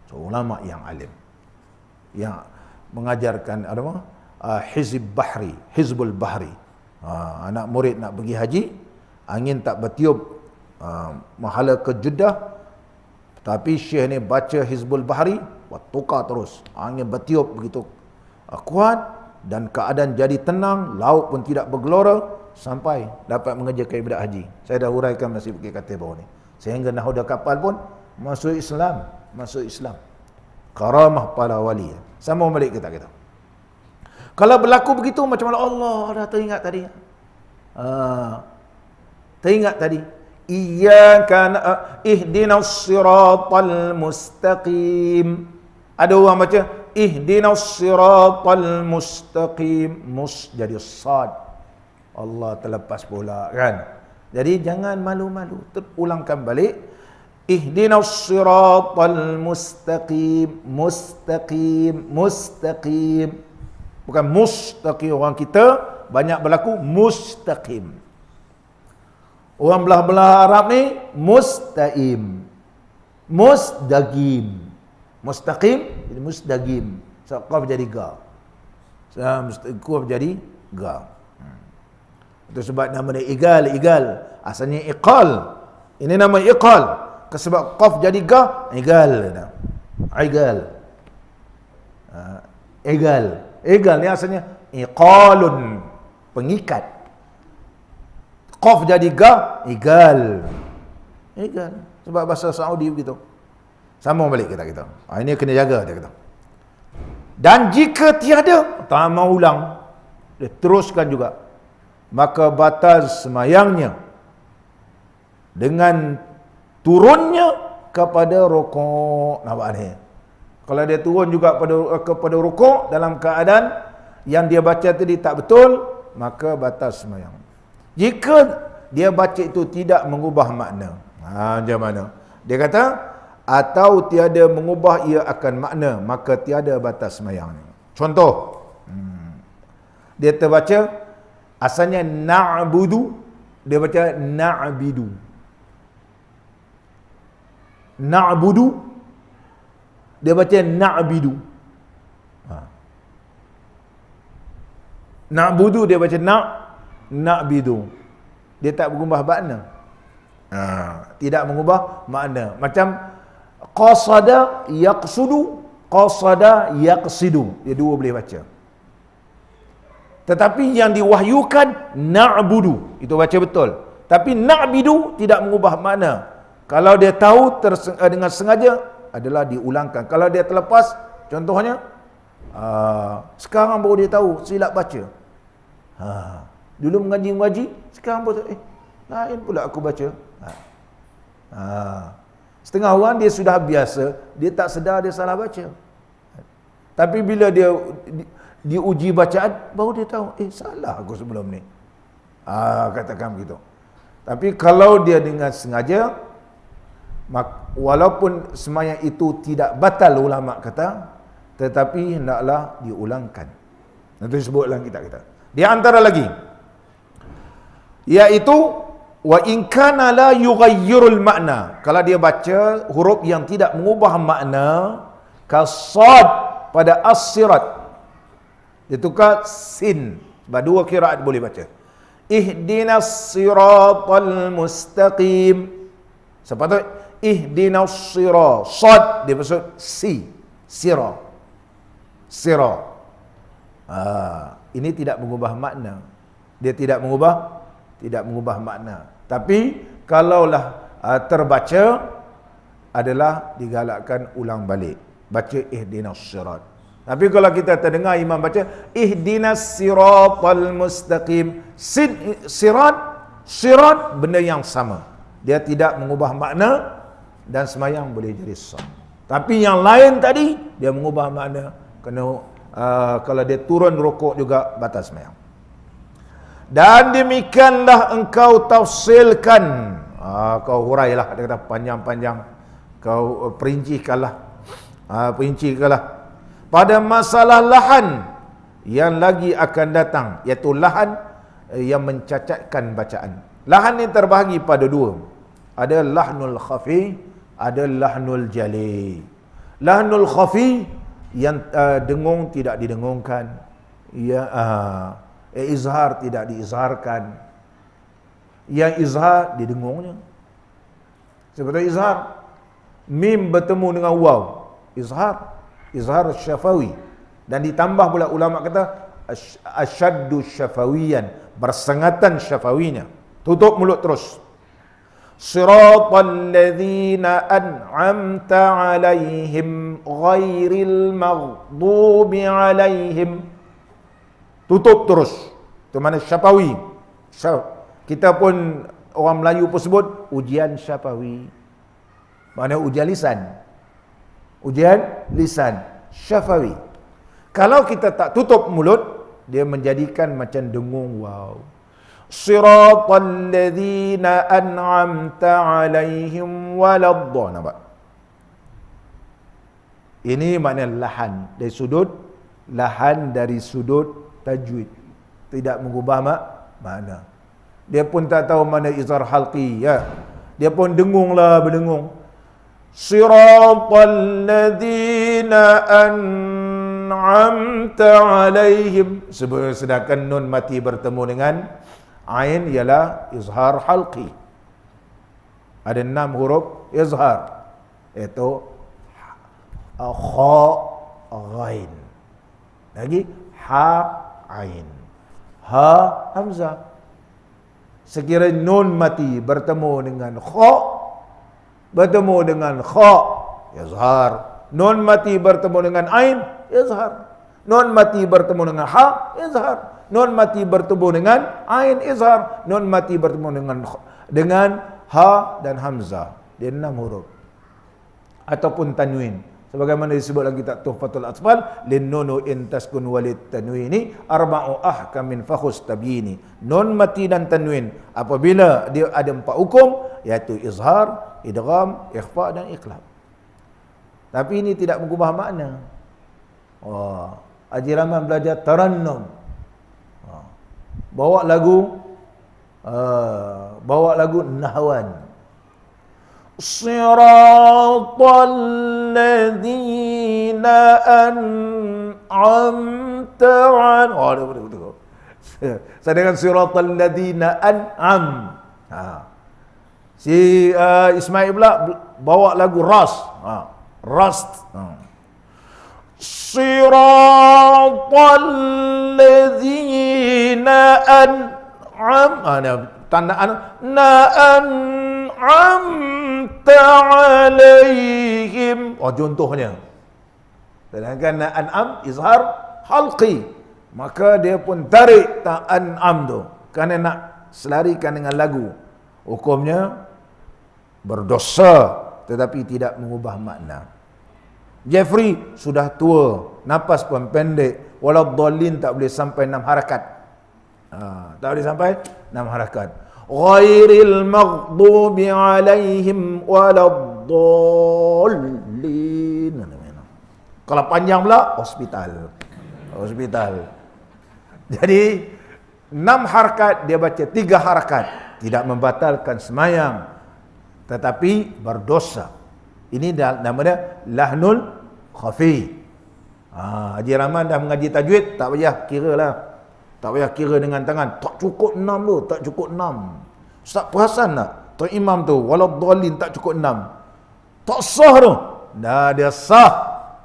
So, ulama yang alim, yang mengajarkan Hizbul Bahri. Anak murid nak pergi haji, angin tak bertiup mahala ke Jeddah, tapi Syekh ni baca Hizbul Bahri, tukar terus, angin bertiup begitu kuat, dan keadaan jadi tenang, laut pun tidak bergelora, sampai dapat mengerjakan ibadat haji. Saya dah huraikan nasi Bukit Katil bawah ni. Sehingga nahoda kapal pun masuk Islam. Karamah para wali. Sama balik kita. Kalau berlaku begitu, macam mana Allah dah teringat tadi. Teringat tadi, ihdinas siratal mustaqim. Ada orang baca ihdinas siratal mustaqim, jadi sad. Allah terlepas pula kan. Jadi jangan malu-malu, terulangkan balik. Ihdinas siratal mustaqim, mustaqim. Bukan mustaqim, orang kita banyak berlaku mustaqim. Orang belah-belah Arab ni mustaqim, musdaqim. Mustaqim jadi musdaqim. So qaf jadi ga. Qaf jadi ga. Itu sebab nama dia igal. Asalnya iqal. Ini nama iqal. Sebab qaf jadi ga, igal. Igal ni asalnya iqalun, pengikat. Qaf jadi ga, igal. Sebab bahasa Saudi begitu. Sambung balik kita. Ini kena jaga dia kata. Dan jika tiada, tak mau ulang, dia teruskan juga. Maka batas semayangnya dengan turunnya kepada rukuk. Nampak ni? Kalau dia turun juga kepada rukuk dalam keadaan yang dia baca tadi tak betul, maka batas semayang. Jika dia baca itu tidak mengubah makna. Macam mana? Dia kata, atau tiada mengubah ia akan makna, maka tiada batas semayang. Contoh, dia terbaca, asalnya na'budu, dia baca na'bidu. Na'budu, dia baca na'bidu. Na'budu, dia baca na'bidu. Dia tak mengubah makna. Tidak mengubah makna. Macam qasada yaqsudu, qasada yaqsidu. Dia dua boleh baca. Tetapi yang diwahyukan na'budu, itu baca betul. Tapi na'bidu tidak mengubah makna. Kalau dia tahu dengan sengaja, adalah diulangkan. Kalau dia terlepas, contohnya sekarang baru dia tahu silap baca. Dulu mengaji, sekarang baru lain pula aku baca. Setengah orang dia sudah biasa, dia tak sedar dia salah baca. Tapi bila dia diuji bacaan, baru dia tahu, salah aku sebelum ni. Katakan begitu. Tapi kalau dia dengan sengaja, walaupun sembahyang itu tidak batal, ulama kata, tetapi hendaklah diulangkan. Nanti sebut dalam kitab kita. Di antara lagi, iaitu wa in kana la yughayyirul makna. Kalau dia baca huruf yang tidak mengubah makna, kasad pada as-sirat, dia tukar sin. Sebab dua qiraat boleh baca. Ihdinas siratal mustaqim. Sepatutnya ihdinas sira. Sad dia maksud si. Sira. Ini tidak mengubah makna. Dia tidak mengubah makna. Tapi kalaulah terbaca, adalah digalakkan ulang balik. Baca ihdinas sirat. Tapi kalau kita terdengar imam baca ihdinas siratal mustaqim, sirat benda yang sama. Dia tidak mengubah makna dan semayang boleh jadi sah. Tapi yang lain tadi dia mengubah makna, kena kalau dia turun rukuk juga batal semayang. Dan demikianlah engkau tafsilkan, kau hurailah, dia kata panjang-panjang, kau perincikanlah pada masalah lahan yang lagi akan datang, iaitu lahan yang mencacatkan bacaan. Lahan ini terbahagi pada dua. Ada lahnul khafi, ada lahnul jali. Lahnul khafi yang dengung tidak didengungkan, izhar tidak diizharkan. Yang izhar didengungnya. Seperti izhar, mim bertemu dengan waw, izhar syafawi. Dan ditambah pula ulama kata asyaddu syafawiyan, bersengatan syafawinya. Tutup mulut terus. Siratal ladzina an'amta alaihim ghairil maghdubi alaihim. Tutup terus. Itu mana syafawi. Kita pun orang Melayu pun sebut ujian syafawi. Maknanya ujian lisan. Ujian lisan syafawi. Kalau kita tak tutup mulut, dia menjadikan macam dengung. Wow. Siratal ladzina an'amta 'alaihim waladdallin. Nampak? Ini makna lahan dari sudut tajwid. Tidak mengubah makna. Dia pun tak tahu mana izhar halqi, ya. Dia pun dengunglah berdengung. Siratal ladzina an'amta 'alaihim. Sedangkan nun mati bertemu dengan ain ialah izhar halqi. Ada 6 huruf izhar, iaitu kha, ghain. Lagi ha, ain. Ha, hamzah. Sekiranya nun mati bertemu dengan kha, bertemu dengan kha, izhar. Nun mati bertemu dengan ain, izhar. Nun mati bertemu dengan ha, izhar. Nun mati bertemu dengan ain, izhar. Nun mati bertemu dengan ha dan hamzah. Dia 6 huruf. Ataupun tanwin. Sebagaimana disebut lagi tak Tuhfatul Atfal, lin nunu in taskun walid tanwini arba'u ahkamin fakhus tabini. Nun mati dan tanwin apabila dia ada 4 hukum, iaitu izhar, idgham, ikhfa dan iqlab. Tapi ini tidak mengubah makna. Haji Rahman belajar tarannum. Bawa lagu nahwan. Siratal ladzina an'amta 'alaihim. Sedangkan siratal ladzina an'am. Si Ismail pula bawa lagu rast. Siratal ladzina an'am. Tanda an'amta 'alaihim. Contohnya. Sedangkan an'am izhar halqi, maka dia pun tarik tak an'am tu kerana nak selarikan dengan lagu. Hukumnya berdosa tetapi tidak mengubah makna. Jeffrey sudah tua, nafas pun pendek, waladdallin tak boleh sampai 6 harakat. Tak boleh sampai 6 harakat. Ghairil maghdubi alaihim waladdallin. Kalau panjang pula hospital. Jadi 6 harakat dia baca 3 harakat, tidak membatalkan semayang tetapi berdosa. Ini namanya lahnul khafi. Haji Rahman dah mengaji tajwid, tak payah kira lah. Tak payah kira dengan tangan. Tak cukup 6 tu, tak cukup 6. Ustaz perasan tak? Tuan Imam tu, waladdallin tak cukup 6. Tak sah tu. Dah dia sah.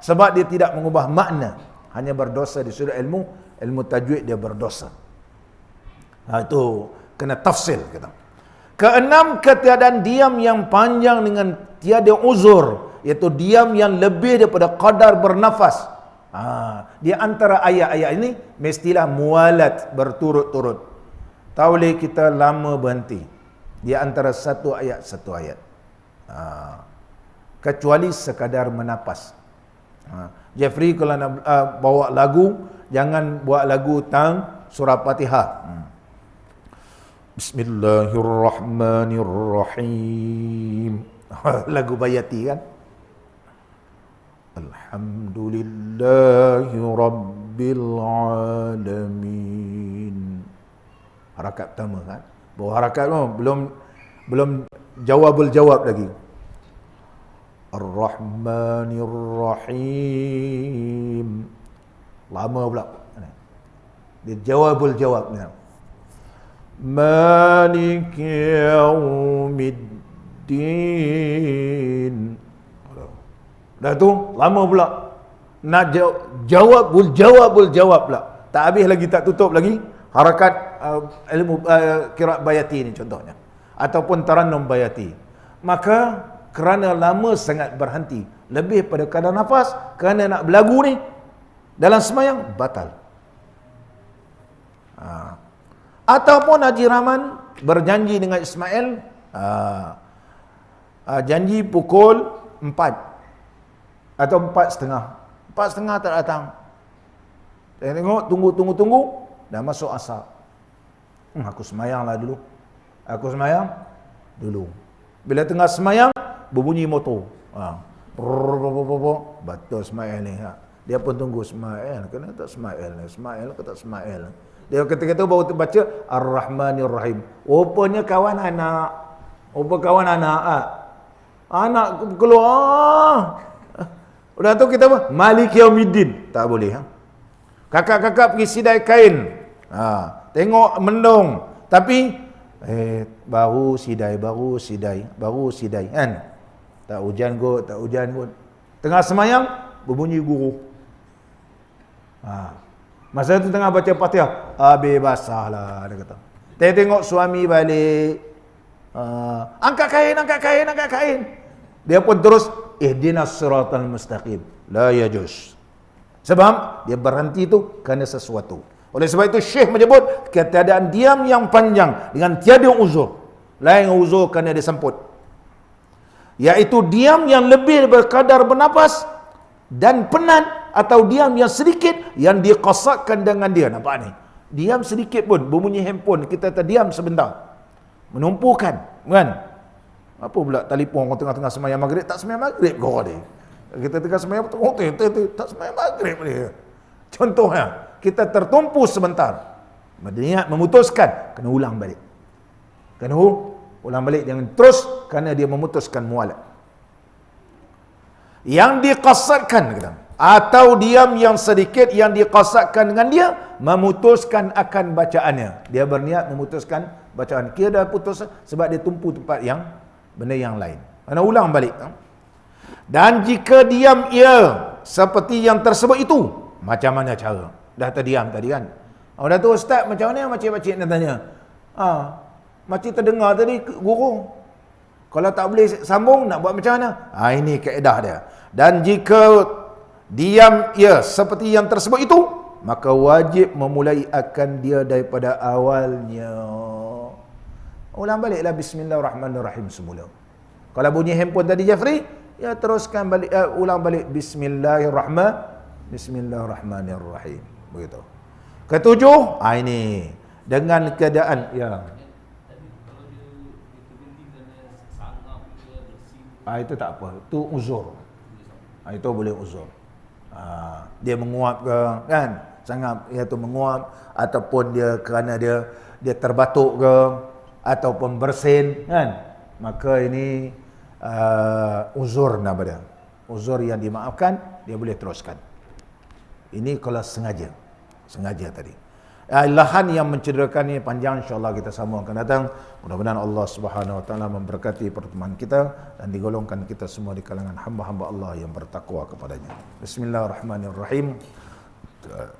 Sebab dia tidak mengubah makna. Hanya berdosa di sudut ilmu tajwid dia berdosa. Itu kena tafsil kita. Keenam, ketiadaan diam yang panjang dengan tiada uzur, iaitu diam yang lebih daripada kadar bernafas. Di antara ayat-ayat ini mestilah mualat berturut-turut. Tak boleh kita lama berhenti di antara satu ayat satu ayat, kecuali sekadar menapas. Jeffrey kalau nak bawa lagu, jangan buat lagu tang surah Fatihah. Bismillahirrahmanirrahim. Lagu Bayati kan. Alhamdulillahi Rabbil Alamin. Harakat pertama kan. Bawa harakat belum jawabul jawab lagi. Ar-Rahmanir-Rahim. Lama pula. Dia jawabul jawab. Malik Yaumiddin. Dah tu lama pula. Nak jawabul jawab pula. Tak habis lagi, tak tutup lagi. Harakat ilmu qiraat Bayati ni contohnya. Ataupun tarannum Bayati. Maka kerana lama sangat berhenti, lebih pada kadar nafas, kerana nak berlagu ni dalam semayang batal. Ataupun Haji Rahman berjanji dengan Ismail, janji pukul 4 atau 4:30. 4:30 tak datang. Saya tengok, tunggu, dah masuk asar. Aku semayanglah dulu. Bila tengah semayang, berbunyi motor. Batul Ismail ni. Dia pun tunggu Ismail. Kenapa tak Ismail? Kata Ismail. Dia ketika itu baru baca Ar-Rahmanir Rahim. Rupanya kawan anak. Anak keluar. Udah tu kita apa? Malik Yaumiddin. Tak boleh. Kakak-kakak pergi sidai kain. Tengok mendung. Tapi baru sidai kan. Tak hujan kot. Tengah semayang berbunyi guru. Masa itu tengah baca Fatihah, habis basah lah, dia kata. Tengok suami balik, angkat kain. Dia pun terus ihdinas siratal mustaqim. La yajuz. Sebab dia berhenti tu kerana sesuatu. Oleh sebab itu Syekh menyebut keadaan diam yang panjang dengan tiada uzur. Lain uzur kerana dia semput. Iaitu diam yang lebih berkadar bernafas dan penat, atau diam yang sedikit yang diqasatkan dengan dia. Nampak ni? Diam sedikit pun, berbunyi handphone, kita terdiam sebentar. Menumpukan, kan? Apa pula telefon orang tengah-tengah semayang maghrib, tak semayang maghrib kau ni. Kita tengah semayang tak semayang maghrib ni. Contohnya, kita tertumpu sebentar. Berniat memutuskan, kena ulang balik. Jangan terus kerana dia memutuskan mualat. Yang diqasatkan atau diam yang sedikit yang diqasatkan dengan dia memutuskan akan bacaannya. Dia berniat memutuskan bacaan. Kira dah putus sebab dia tumpu tempat yang benda yang lain. Kena ulang balik. Dan jika diam ia seperti yang tersebut itu, macam mana cara? Dah terdiam tadi kan? Dah tu ustaz macam mana makcik-makcik nak tanya? Makcik terdengar tadi guru. Kalau tak boleh sambung nak buat macam mana? Ini kaedah dia. Dan jika diam ia seperti yang tersebut itu, maka wajib memulai akan dia daripada awalnya. Ulang baliklah Bismillahirrahmanirrahim semula. Kalau bunyi handphone tadi Jafri, ya teruskan balik, ulang balik Bismillahirrahmanirrahim. Begitu. Ketujuh, ini dengan keadaan itu tak apa, itu uzur. Itu boleh uzur. Dia menguap ke, kan? Sangat iaitu menguap, ataupun dia kerana dia terbatuk ke, ataupun bersin, kan? Maka ini uzur nama dia. Uzur yang dimaafkan, dia boleh teruskan. Ini kalau sengaja tadi. Lahan yang mencederakan ini panjang, insyaAllah kita sambung akan datang. Mudah-mudahan Allah Subhanahu Wa Taala memberkati pertemuan kita dan digolongkan kita semua di kalangan hamba-hamba Allah yang bertakwa kepadanya. Bismillahirrahmanirrahim.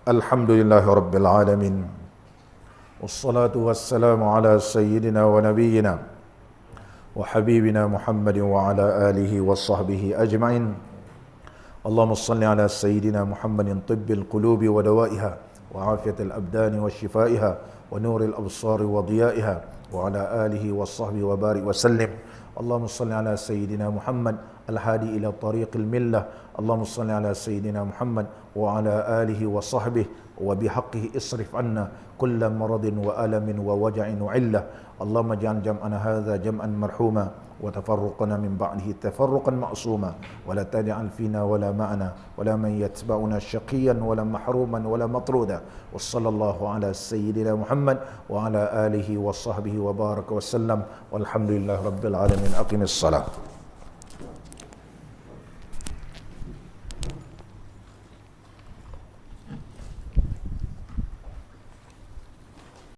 Alhamdulillahirabbil alamin. Wassalatu wassalamu ala sayyidina wa nabiyyina wa habibina Muhammadin wa ala alihi wa sahbihi ajma'in. Allahumma salli ala sayyidina Muhammadin tibbil qulubi wa dawaiha وعافية الأبدان وشفائها ونور الأبصار وضيائها وعلى آله وصحبه وبارك وسلم. اللهم صل على سيدنا محمد الهادي إلى طريق الملة. اللهم صل على سيدنا محمد وعلى آله وصحبه وبحقه اصرف عنا كل مرض وألم ووجع وعلة. اللهم اجعل جمعنا هذا جمعا مرحوما وتفرقنا من بعده تفرقا معصوما ولا تجعل فينا ولا معنا ولا من يتبعنا شقيا ولا محروما ولا مطرودا. وصلى الله على سيدنا محمد وعلى آله وصحبه وبارك وسلم والحمد لله رب العالمين. أقم الصلاة.